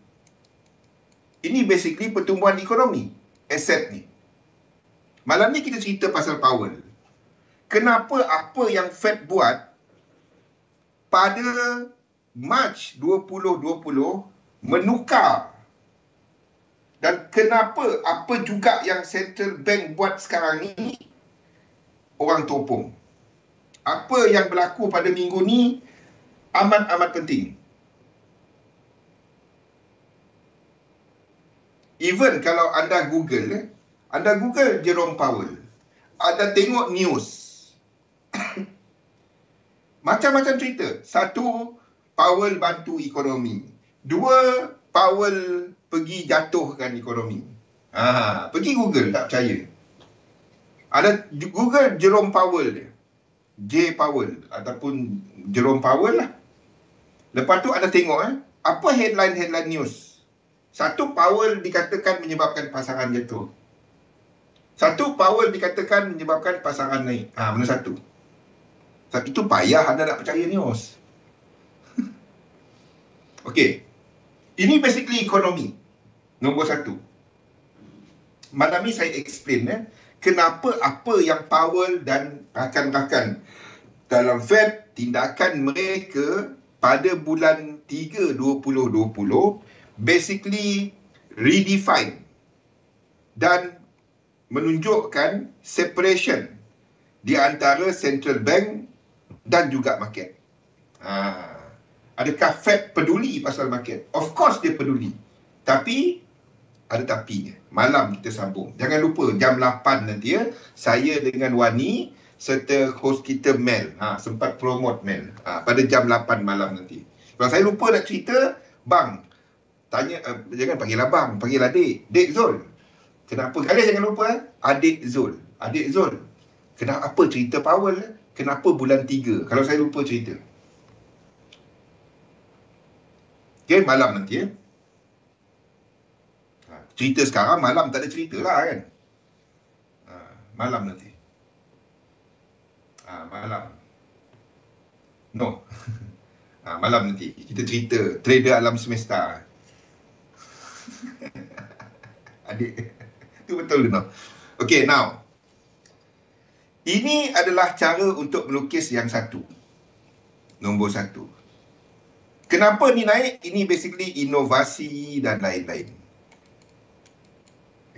Ini basically pertumbuhan ekonomi. Aset ni. Malam ni kita cerita pasal Powell. Kenapa apa yang Fed buat pada Mac 2020 menukar, dan kenapa apa juga yang Central Bank buat sekarang ni orang topong. Apa yang berlaku pada minggu ni amat-amat penting. Even kalau anda Google Jerome Powell, anda tengok news, macam-macam cerita. Satu, Powell bantu ekonomi. Dua, Powell pergi jatuhkan ekonomi. Pergi Google, tak percaya. Ada Google Jerome Powell dia. J. Powell ataupun Jerome Powell lah. Lepas tu ada tengok apa headline news. Satu, Powell dikatakan menyebabkan pasaran jatuh. Satu, Powell dikatakan menyebabkan pasaran naik. Mana satu? Itu payah anda nak percaya news. Okey. Ini basically ekonomi. Nombor satu. Malam ni saya explain kenapa apa yang Powell dan rakan-rakan dalam Fed, tindakan mereka pada bulan 3 2020 basically redefine dan menunjukkan separation di antara central bank dan juga market. Adakah Fed peduli pasal market? Of course dia peduli. Tapi ada tapinya. Malam kita sambung. Jangan lupa jam 8 nanti saya dengan Wani serta host kita Mel. Sempat promote Mel. Pada jam 8 malam nanti. Kalau saya lupa nak cerita, bang, tanya, jangan panggil abang, panggil adik. Dek Zul. Kenapa? Kalian jangan lupa adik Zul. Adik Zul. Kenapa apa cerita Powell? Kenapa bulan 3? Kalau saya lupa cerita. Okay, malam nanti cerita sekarang, malam tak ada cerita lah kan. Malam nanti. Malam. No. Malam nanti. Kita cerita trader alam semesta. Adik. Itu betul no? Okay, now. Ini adalah cara untuk melukis yang satu. Nombor satu. Kenapa ni naik? Ini basically inovasi dan lain-lain.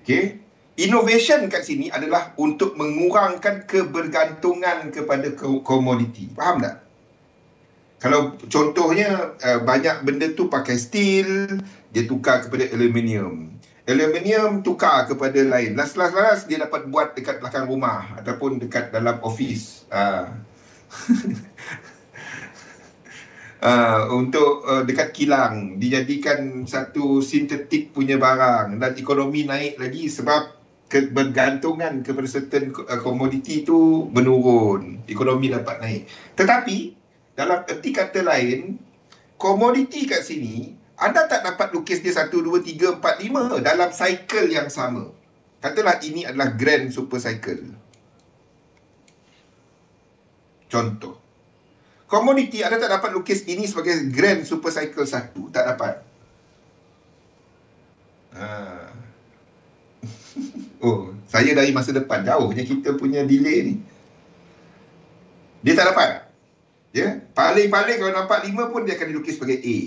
Okay. Innovation kat sini adalah untuk mengurangkan kebergantungan kepada komoditi. Faham tak? Kalau contohnya banyak benda tu pakai steel, dia tukar kepada aluminium. Aluminium tukar kepada lain. Last dia dapat buat dekat belakang rumah ataupun dekat dalam office. Untuk dekat kilang dijadikan satu sintetik punya barang dan ekonomi naik lagi sebab kebergantungan kepada certain komoditi tu menurun, ekonomi dapat naik. Tetapi dalam erti kata lain, komoditi kat sini anda tak dapat lukis dia 1, 2, 3, 4, 5 dalam cycle yang sama. Katalah ini adalah grand super cycle. Contoh. Komoditi anda tak dapat lukis ini sebagai grand super cycle 1. Tak dapat. Oh, saya dari masa depan. Jauhnya kita punya delay ni. Dia tak dapat. Ya, paling-paling kalau nampak 5 pun dia akan dilukis sebagai A.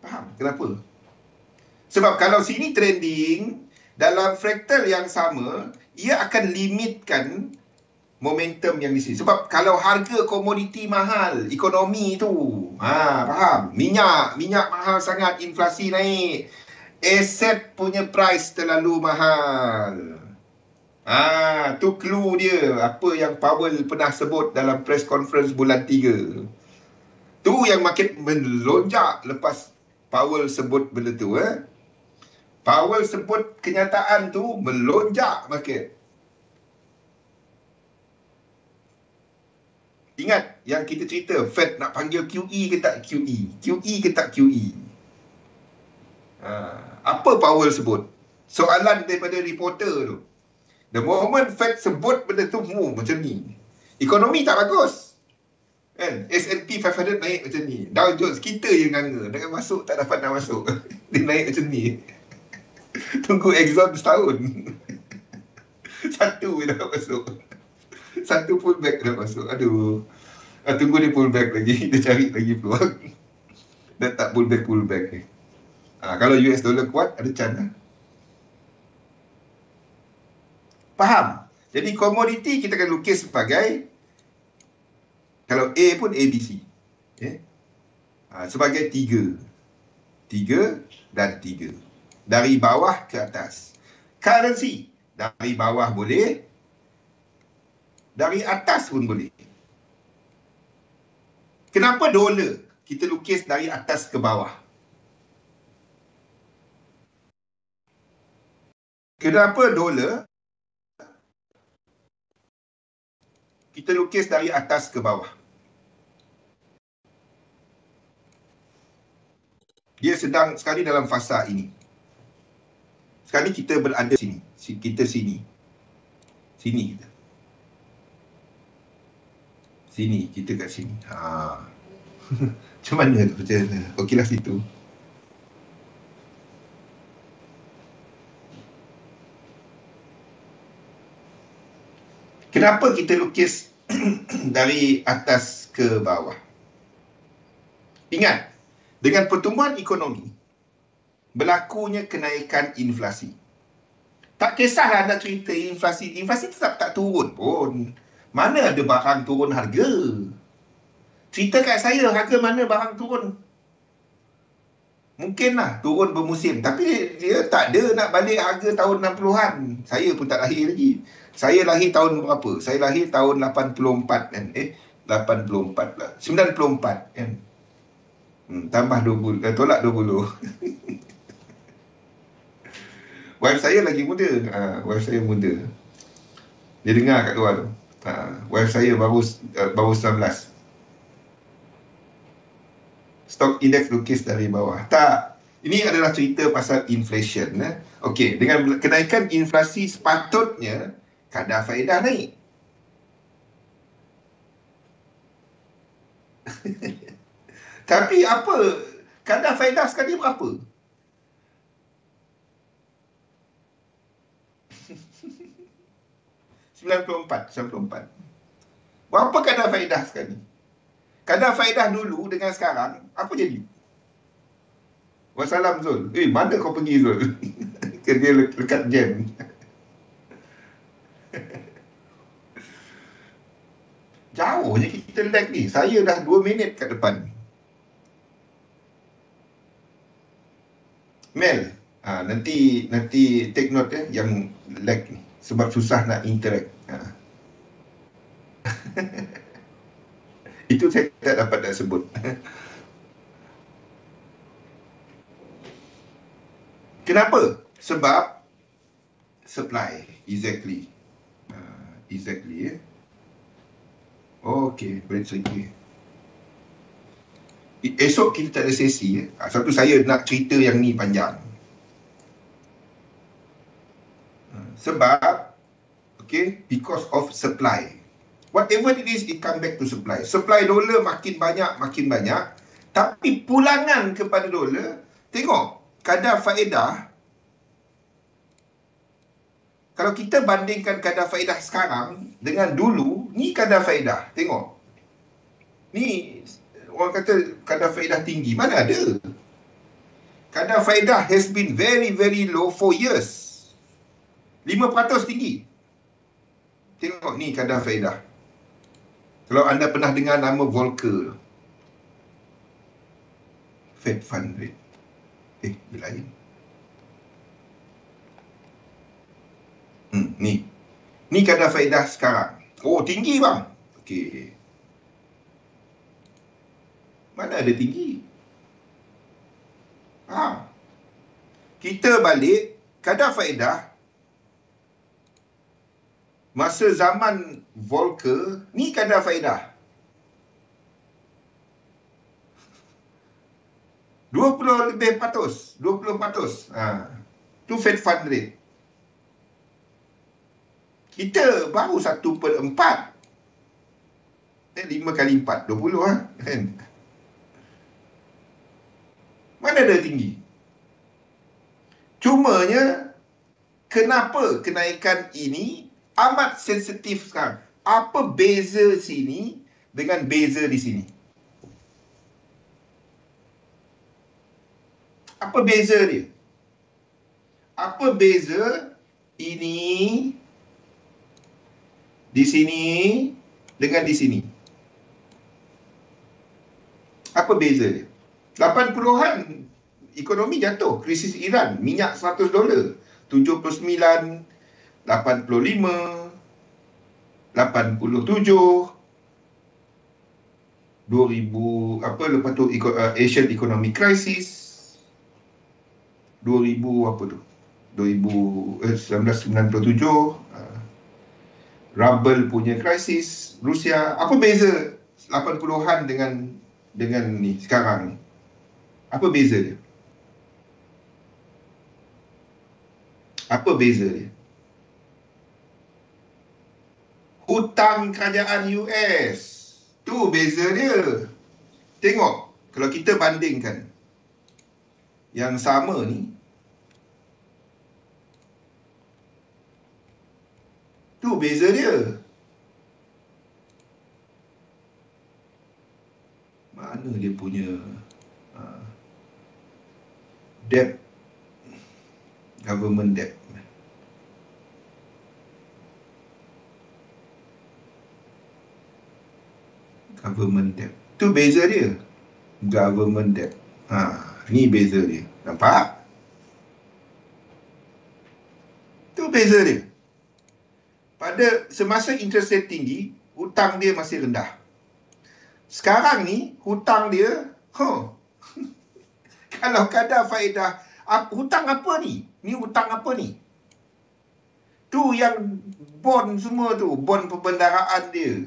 Faham kenapa? Sebab kalau sini trending, dalam fraktal yang sama, ia akan limitkan momentum yang di sini. Sebab kalau harga komoditi mahal, ekonomi tu, faham? Minyak mahal sangat, inflasi naik. Aset punya price terlalu mahal. Tu clue dia, apa yang Powell pernah sebut dalam press conference bulan 3. Tu yang market melonjak lepas Powell sebut benda tu. Powell sebut kenyataan tu, melonjak market. Ingat yang kita cerita, Fed nak panggil QE ke tak QE? QE ke tak QE? Apa Powell sebut? Soalan daripada reporter tu. The moment Fed sebut benda tu, macam ni. Ekonomi tak bagus. Kan? S&P 500 naik macam ni. Dow Jones kita yang nganga. Nak masuk tak dapat nak masuk. Dia naik macam ni. Tunggu Exxon setahun. Satu je dah masuk. Satu pullback dah masuk. Aduh. Tunggu dia pullback lagi. Dia cari lagi peluang. Dan tak pullback ni. Kalau US dollar kuat, ada chance lah. Faham? Jadi komoditi kita akan lukis sebagai, kalau A pun ABC. Okay? Sebagai 3 dan 3. Dari bawah ke atas. Currency. Dari bawah boleh. Dari atas pun boleh. Kenapa dolar? Kita lukis dari atas ke bawah. Kenapa dolar? Kita lukis dari atas ke bawah. Dia sedang sekali dalam fasa ini. Sekali kita berada sini. Kita sini. Sini kita. Sini. Kita kat sini. Macam mana tu? Okeylah situ. Kenapa kita lukis dari atas ke bawah? Ingat, dengan pertumbuhan ekonomi, berlakunya kenaikan inflasi. Tak kisahlah nak cerita inflasi. Inflasi tetap tak turun pun. Mana ada barang turun harga? Cerita kat saya, harga mana barang turun? Mungkinlah turun bermusim. Tapi dia tak ada nak balik harga tahun 60-an. Saya pun tak lahir lagi. Saya lahir tahun berapa? Saya lahir tahun 84 kan? 84 lah. 94 kan? Tambah 20, tolak 20. Wife saya lagi muda. Wife saya muda. Dia dengar kat luar tu. Wife saya baru 19. Stock index lukis dari bawah. Tak. Ini adalah cerita pasal inflation. Okey, dengan kenaikan inflasi sepatutnya kadar faedah naik. Tapi apa? Kadar faedah sekali berapa? $94. Berapa kadar faedah sekali? Kadar faedah dulu dengan sekarang, apa jadi? Wassalam Zul. Mana kau pergi Zul? Dia dekat jam. Jauh je kita lag ni. Saya dah 2 minit kat depan. Mel, nanti take note yang lag ni. Sebab susah nak interact. Itu saya tak dapat nak sebut. Kenapa? Sebab supply. Exactly. Exactly. Okey, very tricky. Esok kita tak ada sesi. Satu saya nak cerita yang ni panjang. Sebab, okay, because of supply. Whatever it is, it come back to supply. Supply dolar makin banyak. Tapi pulangan kepada dolar, tengok, kadar faedah. Kalau kita bandingkan kadar faedah sekarang dengan dulu, ni kadar faedah. Tengok. Ni, orang kata kadar faedah tinggi. Mana ada? Kadar faedah has been very, very low for years. 5% tinggi. Tengok ni kadar faedah. Kalau anda pernah dengar nama Volcker, Fed Fund Rate. Dia lain. Ni kadar faedah sekarang. Oh, tinggi bang. Okey. Mana ada tinggi? Kita balik kadar faedah masa zaman Volcker, ni kadar faedah 20 lebih patus, 20%. Tu Fed Fund Rate. Kita baru 1/4. 5 kali 4, 20 lah. Kan? Mana ada tinggi? Cumanya, kenapa kenaikan ini amat sensitif sekarang? Apa beza sini dengan beza di sini? Apa beza dia? Apa beza ini di sini dengan di sini? Apa beza dia? 80-an ekonomi jatuh, krisis Iran, minyak $100, 79, 85, 87, 2000 apa lepas tu Asian Economic Crisis, 2000 apa tu? 1997, Rubble punya krisis, Rusia. Apa beza 80-an dengan ni sekarang ni? Apa beza dia? Apa beza dia? Hutang kerajaan US. Tu beza dia. Tengok, kalau kita bandingkan yang sama ni, tu beza dia. Mana dia punya debt, government debt. Government debt. Tu beza dia. Government debt. Ni beza dia. Nampak? Tu beza dia. Pada semasa interest rate tinggi, hutang dia masih rendah. Sekarang ni, hutang dia, kalau kadar faedah, hutang apa ni? Ni hutang apa ni? Tu yang bond semua tu, bond perbendaharaan dia.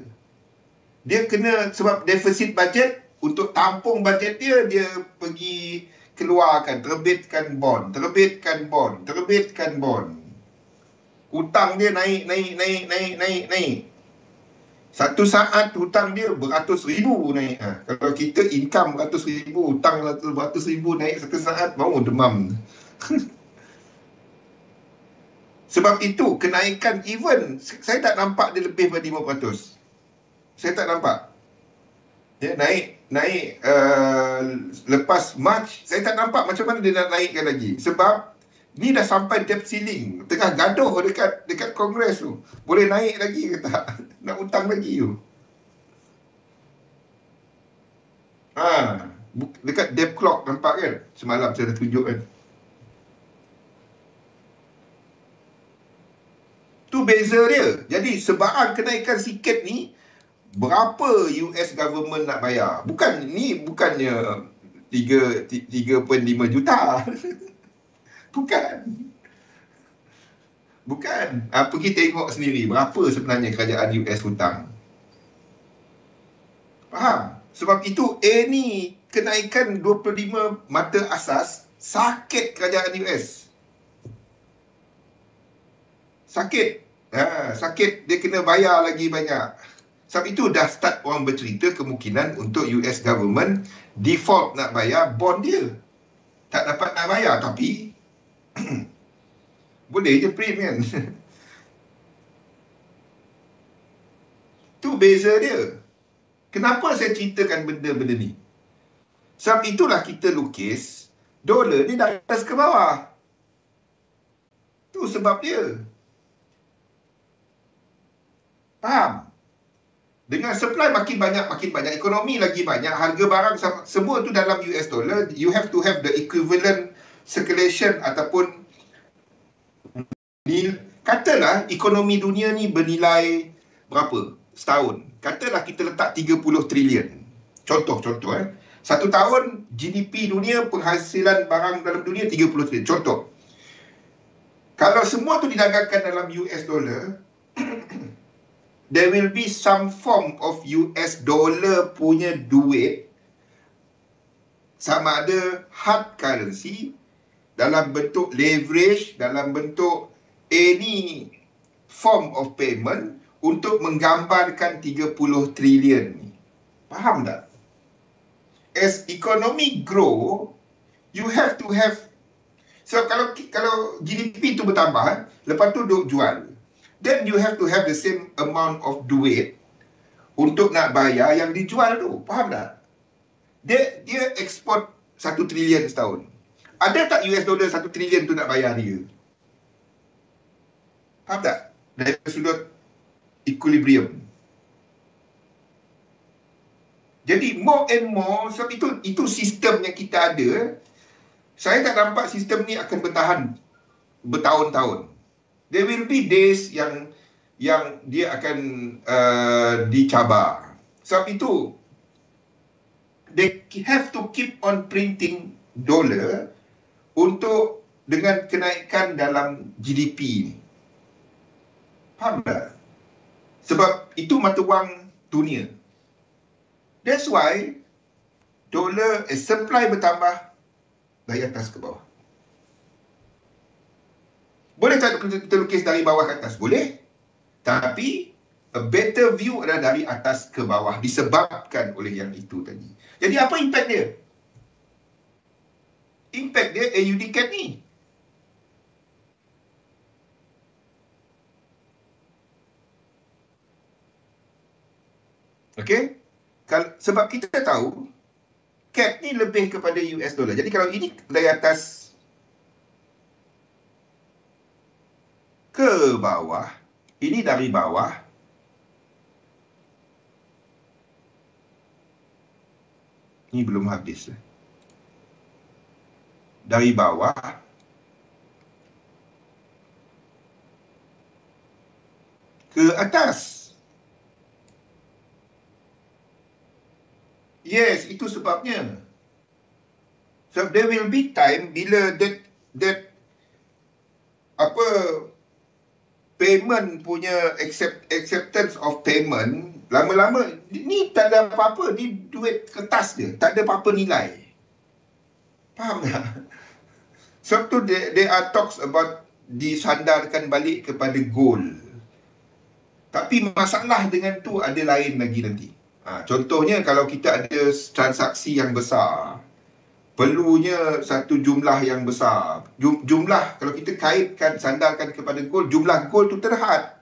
Dia kena, sebab defisit bajet, untuk tampung bajet dia, dia pergi keluarkan, terbitkan bond. Hutang dia naik. Satu saat hutang dia beratus ribu naik. Kalau kita income beratus ribu, hutang beratus ribu naik satu saat, mau demam. Sebab itu, kenaikan even, saya tak nampak dia lebih daripada 5%. Saya tak nampak. Dia naik lepas March, saya tak nampak macam mana dia nak naikkan lagi. Sebab ni dah sampai debt ceiling, tengah gaduh dekat Kongres tu. Boleh naik lagi ke tak? Nak hutang lagi tu. Dekat debt clock, nampak kan? Semalam saya dah tunjuk kan. Tu beza dia. Jadi sebab kenaikan sikit ni, berapa US government nak bayar? Bukannya 3.5 juta. Bukan. Pergi tengok sendiri berapa sebenarnya kerajaan US hutang. Faham? Sebab itu ni kenaikan 25 mata asas sakit kerajaan US. Sakit. Sakit, dia kena bayar lagi banyak. Sebab itu dah start orang bercerita kemungkinan untuk US government default nak bayar bond dia. Tak dapat nak bayar, tapi boleh je print kan. Tu beza dia. Kenapa saya ceritakan benda-benda ni? Sebab itulah kita lukis dolar ni dari atas ke bawah. Tu sebab dia. Faham? Dengan supply makin banyak, ekonomi lagi banyak, harga barang semua tu dalam US dollar, you have to have the equivalent circulation ataupun katalah ekonomi dunia ni bernilai berapa setahun. Katalah kita letak 30 trilion. Contoh. Satu tahun GDP dunia, penghasilan barang dalam dunia 30 trilion. Contoh. Kalau semua tu didagangkan dalam US dollar, there will be some form of US dollar punya duit, sama ada hard currency, dalam bentuk leverage, dalam bentuk any form of payment, untuk menggambarkan 30 trilion ni. Faham tak? As economy grow, you have to have. So kalau GDP tu bertambah, lepas tu duk jual, then you have to have the same amount of duit untuk nak bayar yang dijual tu. Faham tak? Dia ekspor 1 trilion setahun. Ada tak US dollar 1 trilion tu nak bayar dia? Faham tak? Dari sudut equilibrium. Jadi more and more, so itu sistem yang kita ada. Saya tak nampak sistem ni akan bertahan bertahun-tahun. There will be days yang dia akan dicabar. Sebab itu they have to keep on printing dollar untuk dengan kenaikan dalam GDP ni. Faham tak? Sebab itu mata wang dunia. That's why dollar supply bertambah dari atas ke bawah. Boleh tak kita lukis dari bawah ke atas? Boleh. Tapi a better view adalah dari atas ke bawah disebabkan oleh yang itu tadi. Jadi apa impact dia? Impact dia AUD CAD ni. Okey? Sebab kita tahu CAD ni lebih kepada US dollar. Jadi kalau ini dari atas ke bawah, ini dari bawah, ini belum habis. Dari bawah ke atas. Yes, itu sebabnya. So there will be time bila that payment punya acceptance of payment lama-lama ni tak ada apa-apa, ni duit kertas dia, tak ada apa-apa nilai. Faham tak? Sebab tu there are talks about disandarkan balik kepada gold. Tapi masalah dengan tu ada lain lagi nanti. Contohnya kalau kita ada transaksi yang besar, perlunya satu jumlah yang besar. Jumlah, kalau kita kaitkan, sandarkan kepada gold, jumlah gold tu terhad.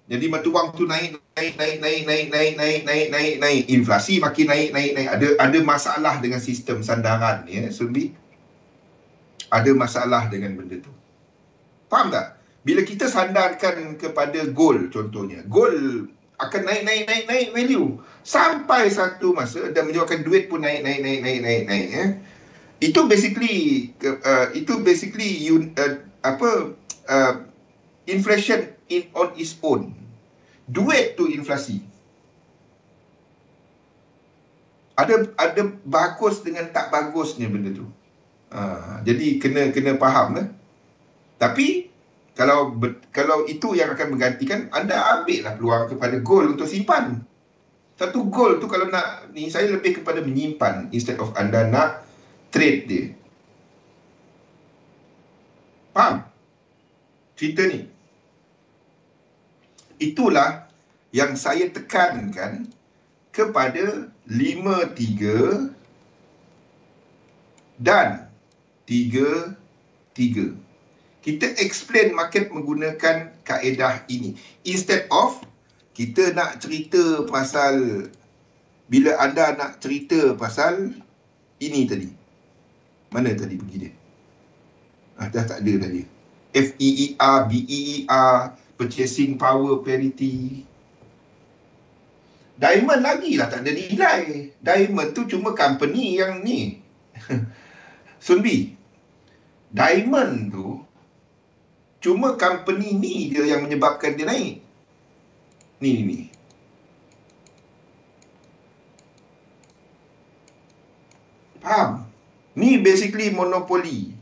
Jadi mata wang tu naik. Inflasi makin naik. Ada masalah dengan sistem sandaran ni, Sunbi. Ada masalah dengan benda tu. Faham tak? Bila kita sandarkan kepada gold, contohnya, gold akan naik value sampai satu masa dan menyebabkan duit pun naik. Itu basically inflation on its own. Duit tu inflasi. Ada bagus dengan tak bagusnya benda tu. Jadi kena faham. Tapi kalau itu yang akan menggantikan, anda ambillah peluang kepada gold untuk simpan. Satu gold tu kalau nak ni, saya lebih kepada menyimpan instead of anda nak trade dia. Faham cerita ni? Itulah yang saya tekankan kepada 53 dan 33. Kita explain market menggunakan kaedah ini. Instead of kita nak cerita pasal, bila anda nak cerita pasal ini tadi. Mana tadi pergi dia? Dah tak ada tadi. FEER, BEER, purchasing power parity. Diamond lagi lah tak ada nilai. Diamond tu cuma company yang ni. Sunbi, Diamond tu cuma company ni dia yang menyebabkan dia naik. Ni. Faham? Ni basically monopoli.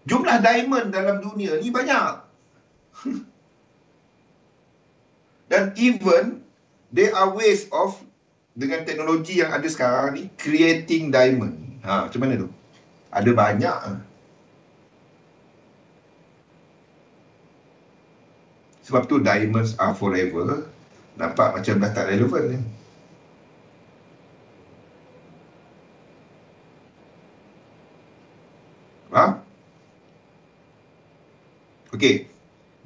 Jumlah diamond dalam dunia ni banyak. Dan even there are ways of, dengan teknologi yang ada sekarang ni, creating diamond. Macam mana tu? Ada banyak. Sebab tu diamonds are forever nampak macam dah tak relevan. Faham? Okey,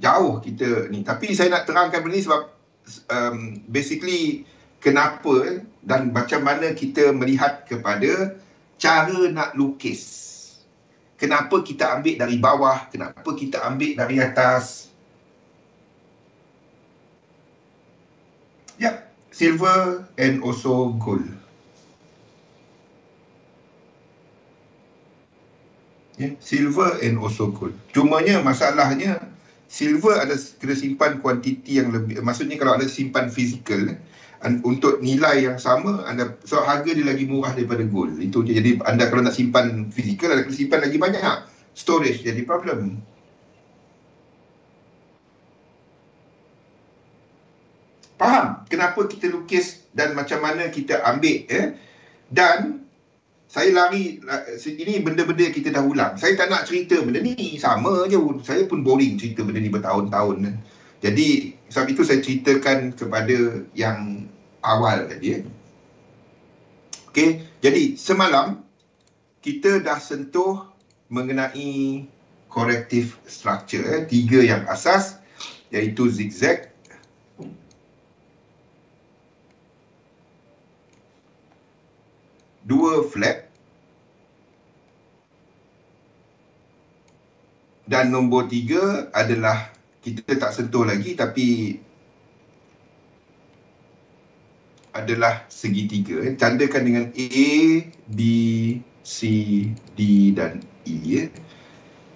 jauh kita ni. Tapi saya nak terangkan benda ni sebab basically kenapa dan macam mana kita melihat kepada cara nak lukis. Kenapa kita ambil dari bawah, kenapa kita ambil dari atas. Yep, silver and also gold. Silver and also gold. Cumanya masalahnya silver ada kena simpan kuantiti yang lebih, maksudnya kalau anda simpan fizikal untuk nilai yang sama, anda so harga dia lagi murah daripada gold. Itu je. Jadi anda kalau nak simpan fizikal, anda kena simpan lagi banyak. Storage jadi problem. Faham kenapa kita lukis dan macam mana kita ambil dan saya lari, ini benda-benda kita dah ulang. Saya tak nak cerita benda ni, sama je. Saya pun boring cerita benda ni bertahun-tahun. Jadi, sebab itu saya ceritakan kepada yang awal tadi. Okey, jadi semalam kita dah sentuh mengenai corrective structure. 3 yang asas, iaitu zigzag, dua flat, dan nombor 3 adalah kita tak sentuh lagi tapi adalah segitiga. Candakan dengan A, B, C, D dan E.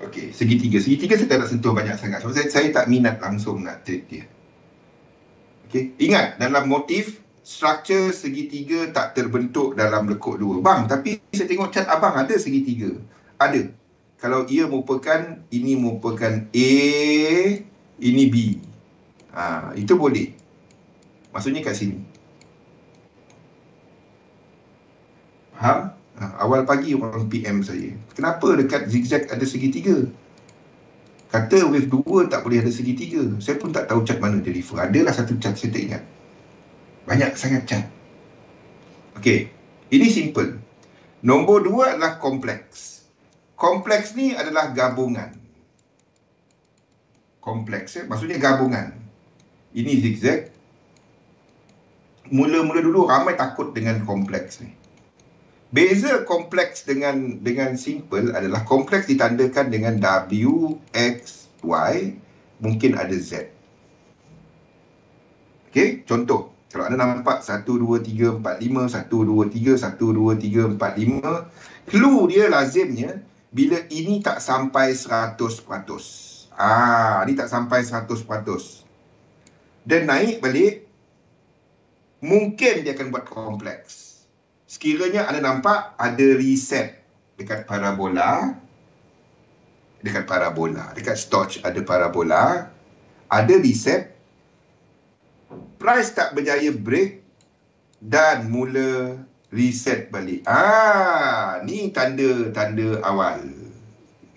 Okey, segitiga. Segitiga saya tak nak sentuh banyak sangat. So, saya tak minat langsung nak treat dia. Okey, ingat dalam motif struktur segitiga tak terbentuk dalam lekuk 2. Bang, tapi saya tengok cat abang ada segitiga. Ada. Kalau ia merupakan, ini merupakan A, ini B. Itu boleh. Maksudnya kat sini. Faham? Awal pagi orang PM saya. Kenapa dekat zigzag ada segitiga? Kata wave 2 tak boleh ada segitiga. Saya pun tak tahu cat mana dia refer. Adalah satu cat, saya tak ingat. Banyak sangat cat. Okey, ini simple. Nombor 2 adalah kompleks. Kompleks ni adalah gabungan. Kompleks maksudnya gabungan. Ini zigzag. Mula-mula dulu ramai takut dengan kompleks ni. Beza kompleks dengan simple adalah kompleks ditandakan dengan W, X, Y, mungkin ada Z. Okey, contoh. Kalau anda nampak 1, 2, 3, 4, 5, 1, 2, 3, 1, 2, 3, 4, 5. Clue dia lazimnya bila ini tak sampai 100%. Ini tak sampai 100%. Dan naik balik, mungkin dia akan buat kompleks. Sekiranya anda nampak ada reset dekat parabola, dekat Stoch ada parabola, ada reset, price tak berjaya break dan mula reset balik. Ni tanda-tanda awal.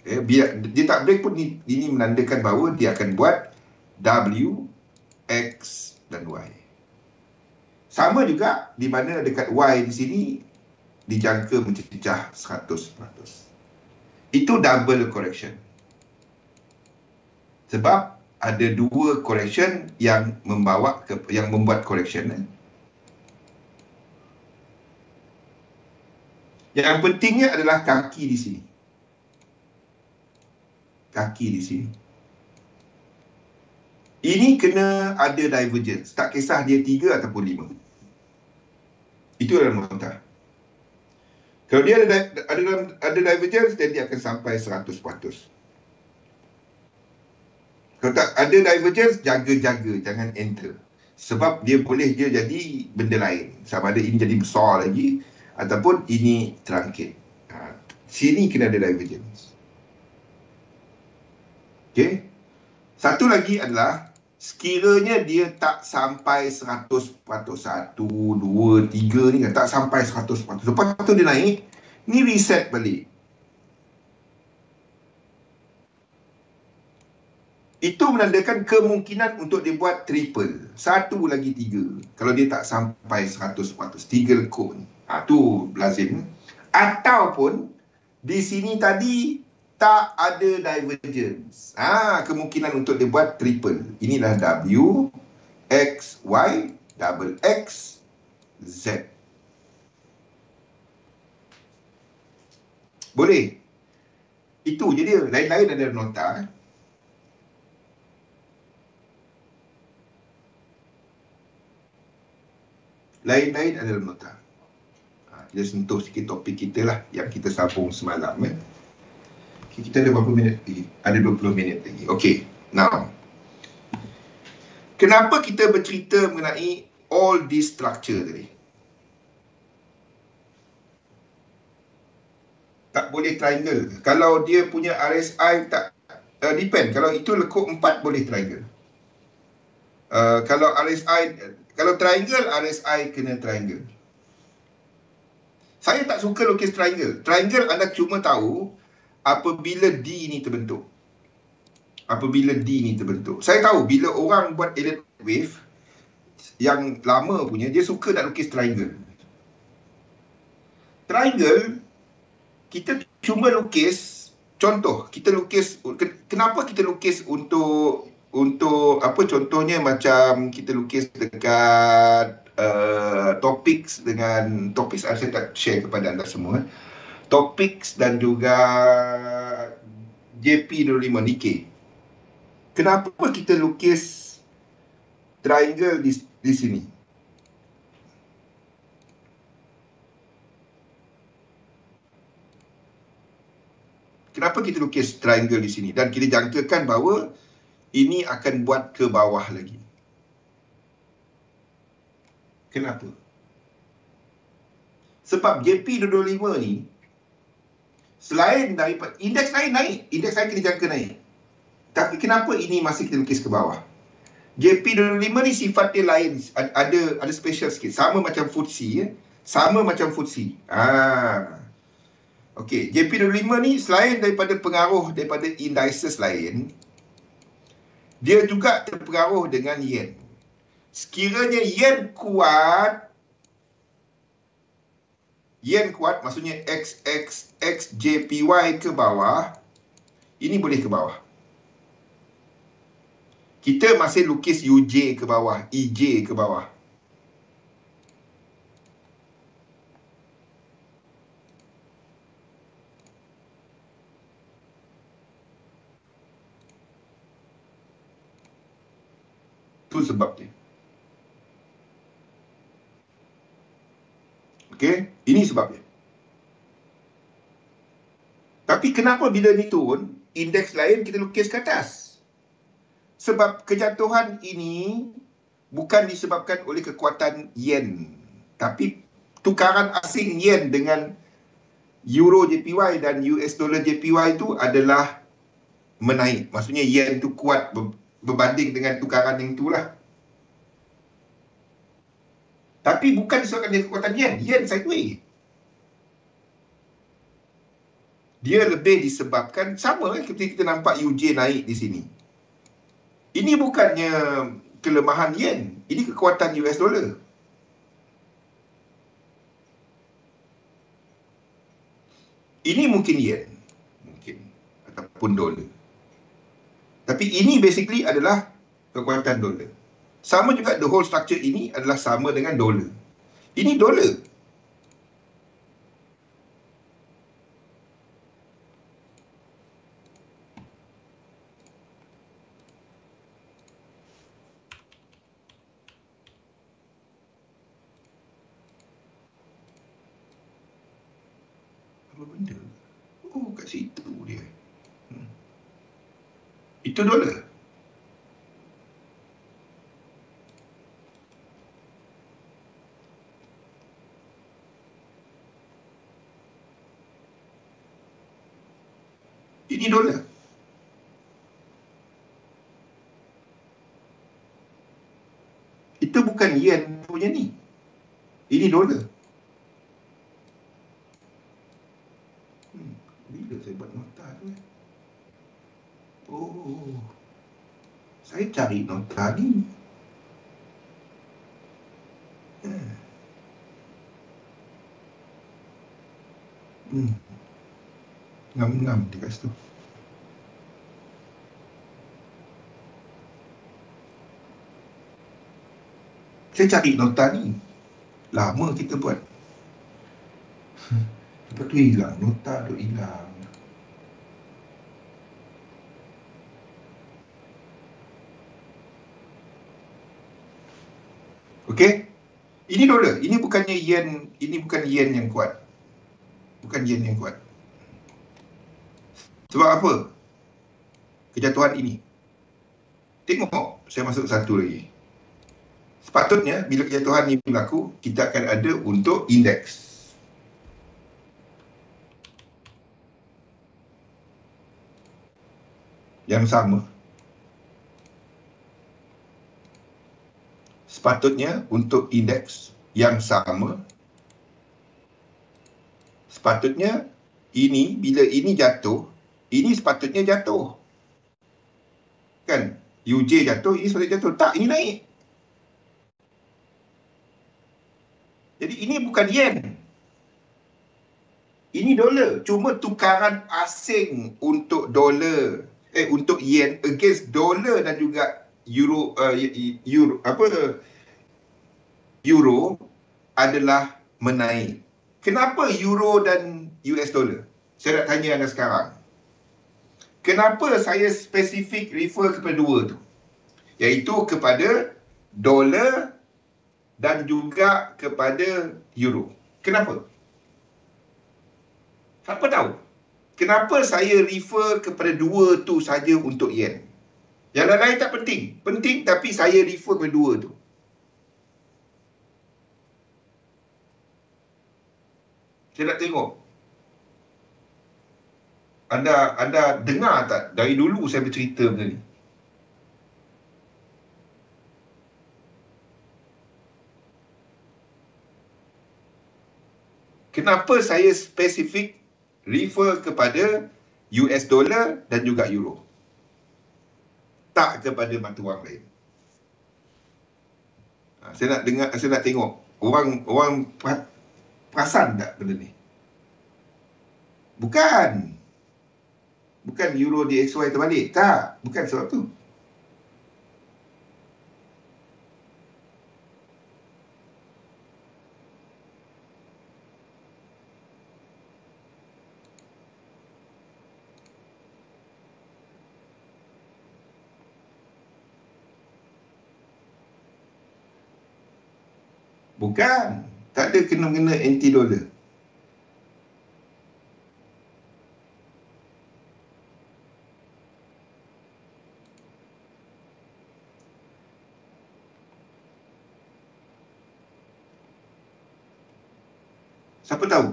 Biar dia tak break pun ini menandakan bahawa dia akan buat W, X dan Y. Sama juga di mana dekat Y di sini dijangka mencecah 100%. Itu double correction. Sebab ada 2 correction yang membuat correction. Yang pentingnya adalah kaki di sini. Kaki di sini. Ini kena ada divergence. Tak kisah dia 3 ataupun 5. Itu adalah nota. Kalau dia ada divergence, then dia akan sampai 100%. Kalau tak ada divergence, jaga-jaga. Jangan enter. Sebab dia boleh je jadi benda lain. Sama ada ini jadi besar lagi, ataupun ini truncated. Sini kena ada divergence. Okey. Satu lagi adalah sekiranya dia tak sampai 100%, 1, 2, 3 ni tak sampai 100%. Lepas tu dia naik, ni reset balik. Itu menandakan kemungkinan untuk dia buat triple. 1 lagi 3. Kalau dia tak sampai 100%, 3 lekuk ni. Tu lazim. Ataupun di sini tadi tak ada divergence. Kemungkinan untuk dia buat triple. Inilah W, X, Y, double X, Z. Boleh? Itu je dia. Lain-lain ada nota. Lain-lain adalah nota. Kita sentuh sikit topik kita lah yang kita sambung semalam. Kita ada berapa minit lagi? Ada 20 minit lagi. Okay, now. Kenapa kita bercerita mengenai all this structure tadi? Tak boleh triangle. Kalau dia punya RSI tak depend. Kalau itu lekuk 4 boleh triangle. Kalau RSI, kalau triangle, RSI kena triangle. Saya tak suka lukis triangle. Triangle anda cuma tahu apabila D ni terbentuk. Apabila D ni terbentuk. Saya tahu bila orang buat Elliott wave yang lama punya, dia suka nak lukis triangle. Triangle, kita cuma lukis, contoh, kita lukis, kenapa kita lukis untuk apa, contohnya macam kita lukis dekat topics dengan topics saya tak share kepada anda semua. Topics dan juga JP25 Nikkei. Kenapa kita lukis triangle di sini? Kenapa kita lukis triangle di sini? Dan kita jangkakan bahawa ini akan buat ke bawah lagi. Kenapa? Sebab JP225 ni, selain daripada indeks lain naik, indeks lain kena jangka naik. Tapi kenapa ini masih kita lukis ke bawah? JP225 ni sifat dia lain, ada special sikit. Sama macam FTSE ya. Sama macam FTSE. Okey, JP225 ni selain daripada pengaruh daripada indices lain, dia juga terpengaruh dengan yen. Sekiranya yen kuat, maksudnya XJPY ke bawah, ini boleh ke bawah. Kita masih lukis UJ ke bawah, EJ ke bawah. Itu sebabnya. Okey, ini sebabnya. Tapi kenapa bila ni turun, indeks lain kita lukis ke atas? Sebab kejatuhan ini bukan disebabkan oleh kekuatan yen, tapi tukaran asing yen dengan euro JPY dan US dollar JPY itu adalah menaik. Maksudnya yen itu kuat berbanding dengan tukaran yang itulah. Tapi bukan disebabkan dengan kekuatan yen. Yen sideways. Dia lebih disebabkan, sama seperti kita nampak UJ naik di sini. Ini bukannya kelemahan yen, ini kekuatan US dollar. Ini mungkin yen, mungkin, ataupun dolar. Tapi ini basically adalah kekuatan dolar. Sama juga the whole structure ini adalah sama dengan dolar. Ini dolar. Apa benda? Oh, kat situ dia. Itu dolar. Ini dolar. Itu bukan yen punya ni. Ini dolar. Bila saya buat nota tu? Oh. Saya cari nota ni. Ngam-ngam dia kat situ. Saya cari nota ni. Lama kita buat. Lepas tu hilang. Nota tu hilang. Okey. Ini dolar. Ini bukannya yen. Ini bukan yen yang kuat. Bukan yen yang kuat. Sebab apa? Kejatuhan ini. Tengok. Saya masuk satu lagi. Sepatutnya bila kejatuhan ini berlaku, kita akan ada untuk indeks. Yang sama. Sepatutnya untuk indeks yang sama. Sepatutnya ini, bila ini jatuh, ini sepatutnya jatuh. Kan? UJ jatuh, ini sepatutnya jatuh. Tak, ini naik. Jadi ini bukan yen. Ini dolar. Cuma tukaran asing untuk dolar, untuk yen against dolar dan juga euro, euro adalah menaik. Kenapa euro dan US dollar? Saya nak tanya anda sekarang. Kenapa saya spesifik refer kepada dua tu? Iaitu kepada dolar dan juga kepada euro. Kenapa? Siapa tahu? Kenapa saya refer kepada dua tu saja untuk yen? Yang lain-lain tak penting. Penting tapi saya refer kepada dua tu. Saya nak tengok. Anda dengar tak? Dari dulu saya bercerita benda ni. Kenapa saya spesifik refer kepada US dollar dan juga euro? Tak kepada mata wang lain. Saya nak tengok orang perasan tak benda ni? Bukan euro DXY terbalik. Tak, bukan sebab tu. Bukan. Tak ada kena-mengena anti dolar. Siapa tahu?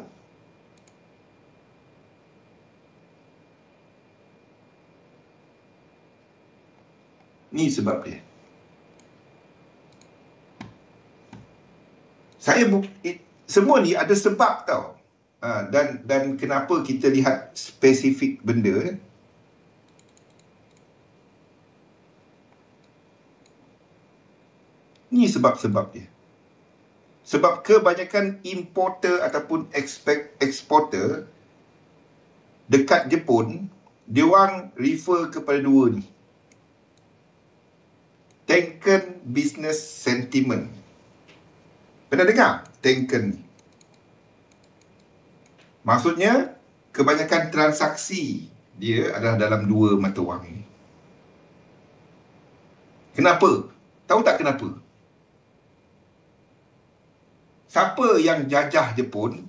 Ni sebab dia. Semua ni ada sebab tau. Dan kenapa kita lihat spesifik benda. Ni sebab-sebab dia. Sebab kebanyakan importer ataupun exporter dekat Jepun, dia orang refer kepada dua ni. Tenkan business sentiment. Pernah dengar Tenkan ni? Maksudnya, kebanyakan transaksi dia adalah dalam dua mata wang ni. Kenapa? Tahu tak kenapa? Siapa yang jajah Jepun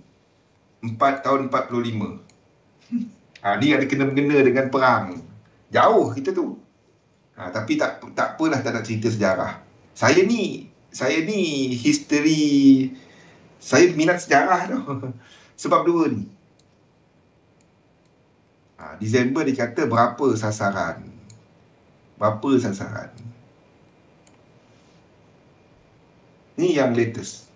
4 tahun 45? Ni ada kena-mengena dengan perang. Jauh kita tu. Tapi tak apalah, tak nak cerita sejarah. Saya ni history, saya minat sejarah tau. Sebab dua ni. Disember dia kata berapa sasaran. Ni yang latest.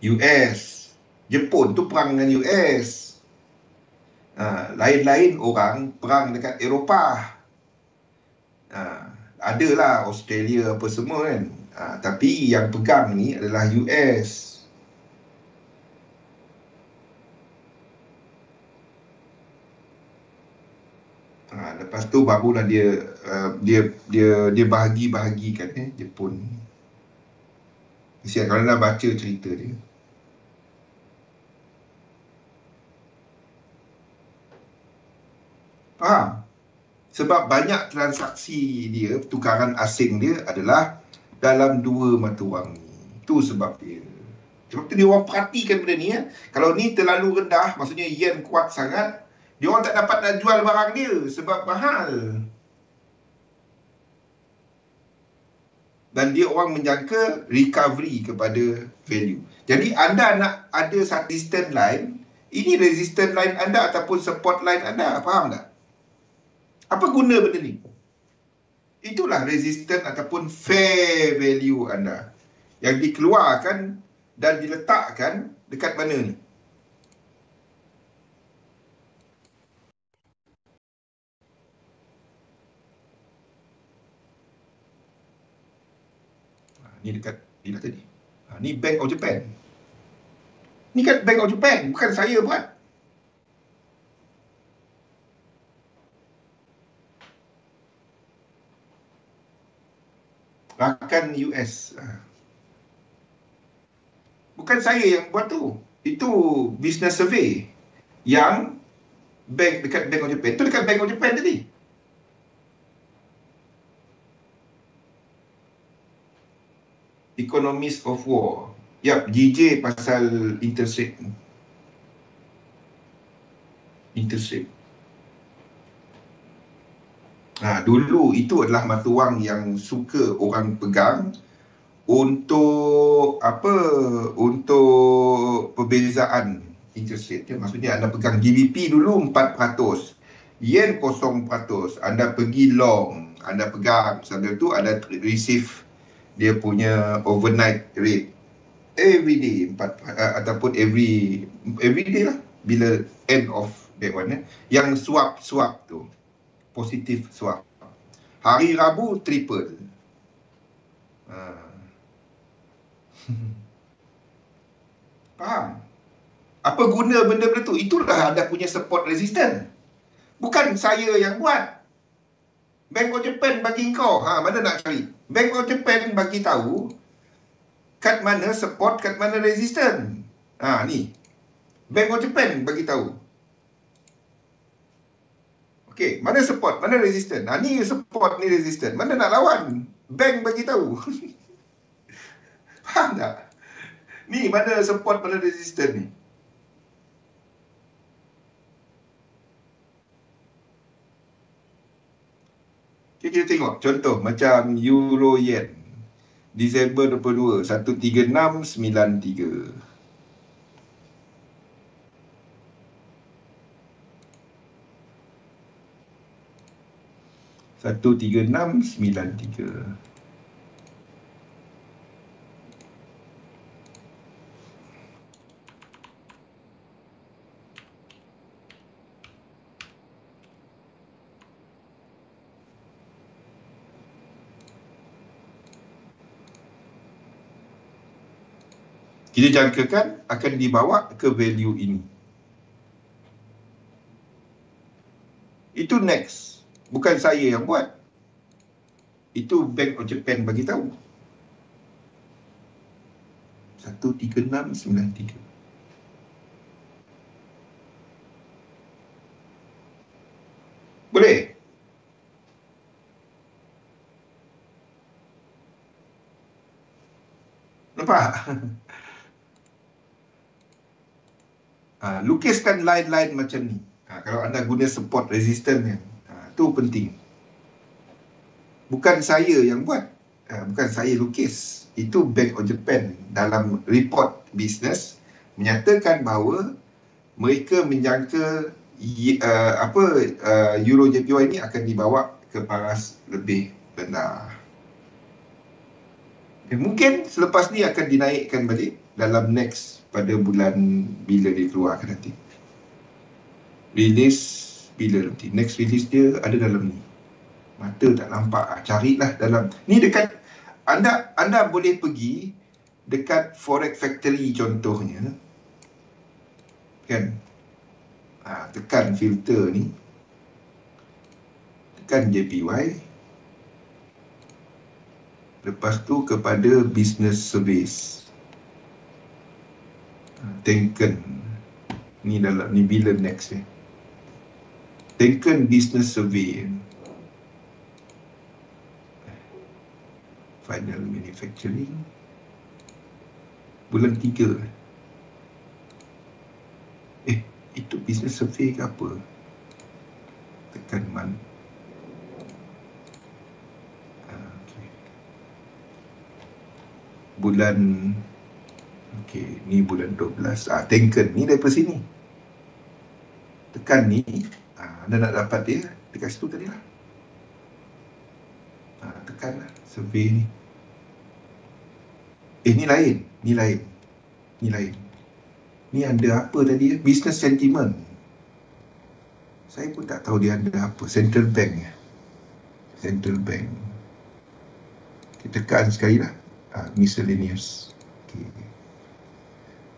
US Jepun tu perang dengan US. Lain-lain orang perang dekat Eropah. Adalah Australia apa semua kan. Tapi yang pegang ni adalah US. Lepas tu barulah dia bahagi-bahagikan Jepun. Kesian kalau nak baca cerita dia. Faham? Sebab banyak transaksi dia, pertukaran asing dia adalah dalam dua mata wang ni. Itu sebab dia. Sebab tu dia orang perhatikan benda ni. Kalau ni terlalu rendah, maksudnya yen kuat sangat, dia orang tak dapat nak jual barang dia sebab mahal. Dan dia orang menjangka recovery kepada value. Jadi anda nak ada satu resistance line, ini resistance line anda ataupun support line anda. Faham tak? Apa guna benda ni? Itulah resistance ataupun fair value anda yang dikeluarkan dan diletakkan dekat mana ni? Ni dekat ni lah tadi. Ni Bank of Japan. Ni kan Bank of Japan, bukan saya buat. Rakan US. Bukan saya yang buat tu. Itu business survey yang dekat Bank of Japan. Itu dekat Bank of Japan tadi. Economist of War. Yap, GJ pasal interest rate. Interest rate. Dulu itu adalah mata wang yang suka orang pegang untuk untuk perbezaan interest rate. Maksudnya anda pegang GBP dulu 4%, yen 0%, anda pergi long, anda pegang sambil tu anda receive dia punya overnight rate every day 4 ataupun every day lah bila end of that one yang swap tu positif swap. Hari Rabu triple. Faham? Apa guna benda-benda tu? Itulah anda punya support resistance. Bukan saya yang buat. Bank of Japan bagi kau. Mana nak cari? Bank of Japan bagi tahu kat mana support, kat mana resistance. Ni. Bank of Japan bagi tahu. Okey, mana support, mana resistance? Ni support, ni resistance. Mana nak lawan? Bank bagi tahu. Faham tak? Ni mana support, mana resistance ni? Okay, kita tengok contoh macam Euro Yen. Disember 22, 13693. Satu tiga enam sembilan tiga. Kita jangkakan akan dibawa ke value ini. Itu next. Bukan saya yang buat. Itu Bank of Japan bagi tahu. 13693. Boleh? Nampak? Lukiskan line-line macam ni. Kalau anda guna support resistance ni, tu penting. Bukan saya yang buat. Bukan saya lukis. Itu Bank of Japan dalam report bisnes menyatakan bahawa mereka menjangka Euro JPY ini akan dibawa ke paras lebih rendah. Mungkin selepas ni akan dinaikkan balik dalam next pada bulan bila dia keluarkan nanti. Release bila nanti. Next release dia ada dalam ni. Mata tak nampak. Carilah dalam. Ni dekat anda boleh pergi dekat Forex Factory contohnya. Kan? Tekan filter ni. Tekan JPY. Lepas tu kepada business service. Tenken. Ni dalam ni bila next ni. Tenken business survey. Final manufacturing. Bulan 3. Itu business survey ke apa? Tekan man. Bulan ni bulan 12. Tenken ni daripada sini. Tekan ni, anda nak dapat dia dekat situ tadi lah. Tekan lah survey ni. Ni lain. Ni ada apa tadi? Business sentiment. Saya pun tak tahu dia ada apa. Central Bank. Kita tekan sekali lah. Miscellaneous.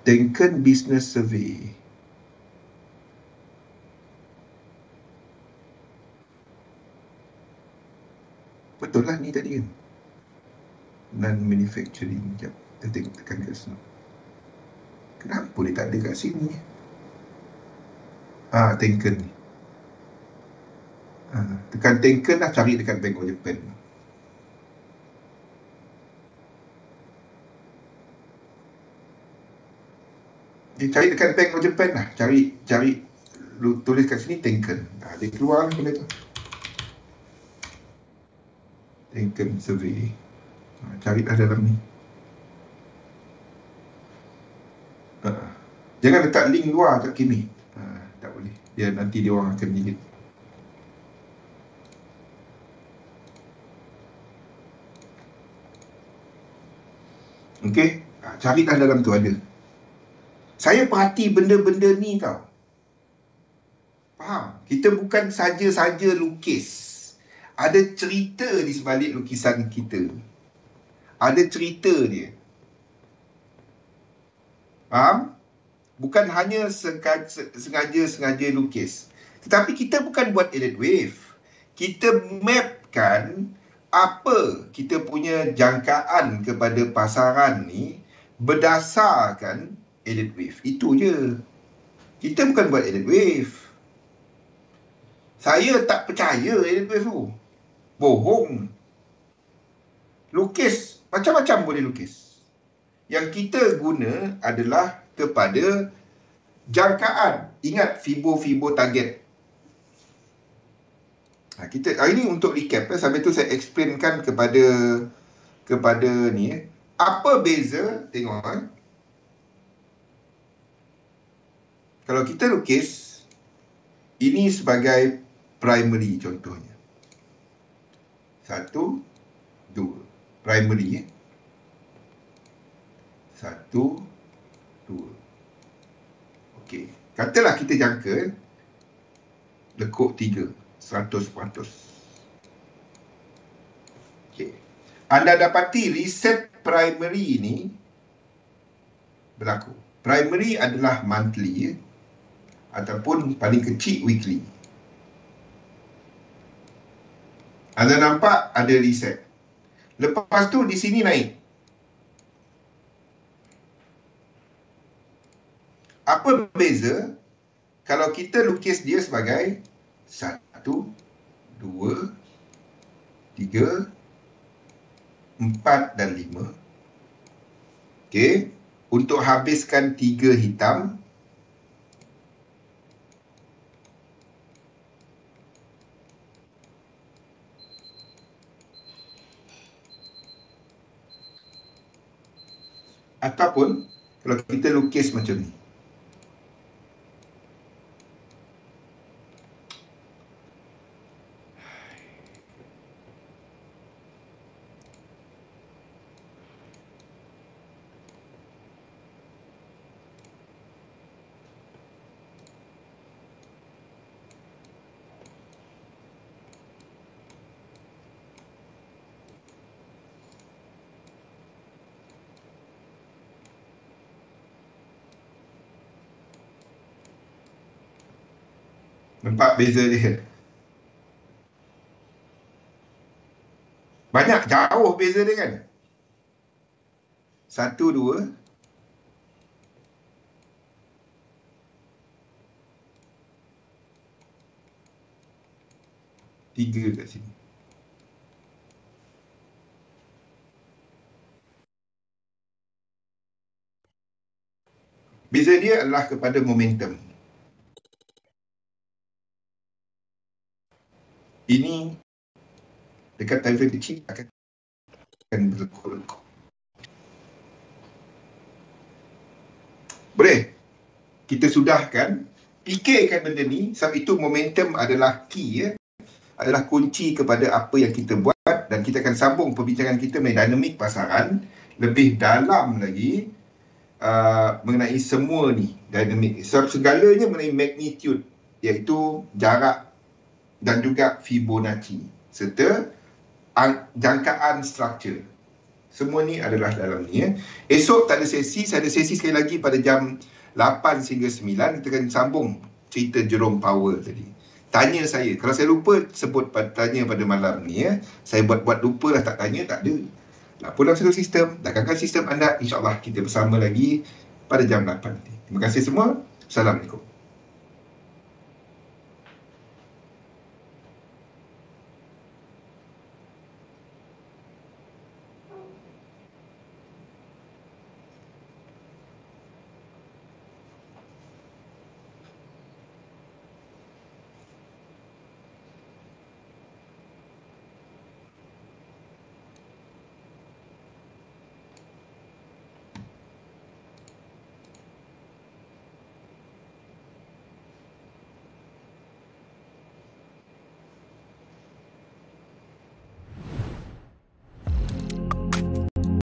Tenken Business Survey. Betul lah ni tadi kan. Non-manufacturing. Sekejap. Kita tengok tekan kat sini. Kenapa boleh tak ada kat sini? Tenken ni. Tekan Tenken lah, cari dekat Bank of Japan. Cari dekat Bank of Japan lah. Cari tulis kat sini Tenken. Dia keluar lah benda tu. Tenken survey. Carilah dalam ni. Jangan letak link luar kat kini. Tak boleh. Dia nanti dia orang akan delete. Okey, carilah dalam tu ada. Saya perhati benda-benda ni tau. Faham? Kita bukan saja-saja lukis. Ada cerita di sebalik lukisan kita. Ada cerita dia. Faham? Bukan hanya sengaja lukis. Tetapi kita bukan buat elite wave. Kita mapkan apa kita punya jangkaan kepada pasaran ni berdasarkan elite wave. Itu je. Kita bukan buat elite wave. Saya tak percaya elite wave tu. Bohong. Lukis. Macam-macam boleh lukis. Yang kita guna adalah kepada jangkaan. Ingat Fibo target. Kita hari ni untuk recap sampai tu saya explainkan kepada ni apa beza tengok kalau kita lukis ini sebagai primary contohnya. 1 2 primary 1 2. Okey, katalah kita jangka lekuk 3 100%. Okey. Anda dapati reset primary ini berlaku. Primary adalah monthly ataupun paling kecil weekly. Anda nampak ada reset. Lepas tu di sini naik. Apa beza kalau kita lukis dia sebagai 1, 2, 3, 4 dan 5. Okey, untuk habiskan 3 hitam. Ataupun kalau kita lukis macam ni. Nampak beza dia? Banyak, jauh beza dia kan? 1, 2, 3 kat sini. Beza dia adalah kepada momentum. Ini dekat time frame kecil akan berlekuk-lekuk. Boleh? Kita sudahkan, fikirkan benda ni, sebab itu momentum adalah key, ya? Adalah kunci kepada apa yang kita buat, dan kita akan sambung perbincangan kita mengenai dinamik pasaran lebih dalam lagi mengenai semua ni dinamik. Sebab segalanya mengenai magnitude, iaitu jarak dan juga Fibonacci serta jangkaan struktur. Semua ni adalah dalam ni, ya. Esok tak ada sesi, saya ada sesi sekali lagi pada jam 8 hingga 9. Kita akan sambung cerita Jerome Powell tadi. Tanya saya, kalau saya lupa sebut tanya pada malam ni, ya. Saya buat lupa lah, tak tanya, tak ada. Nak pulang satu sistem, dagangkan sistem anda, insyaAllah kita bersama lagi pada jam 8 nanti. Terima kasih semua. Assalamualaikum.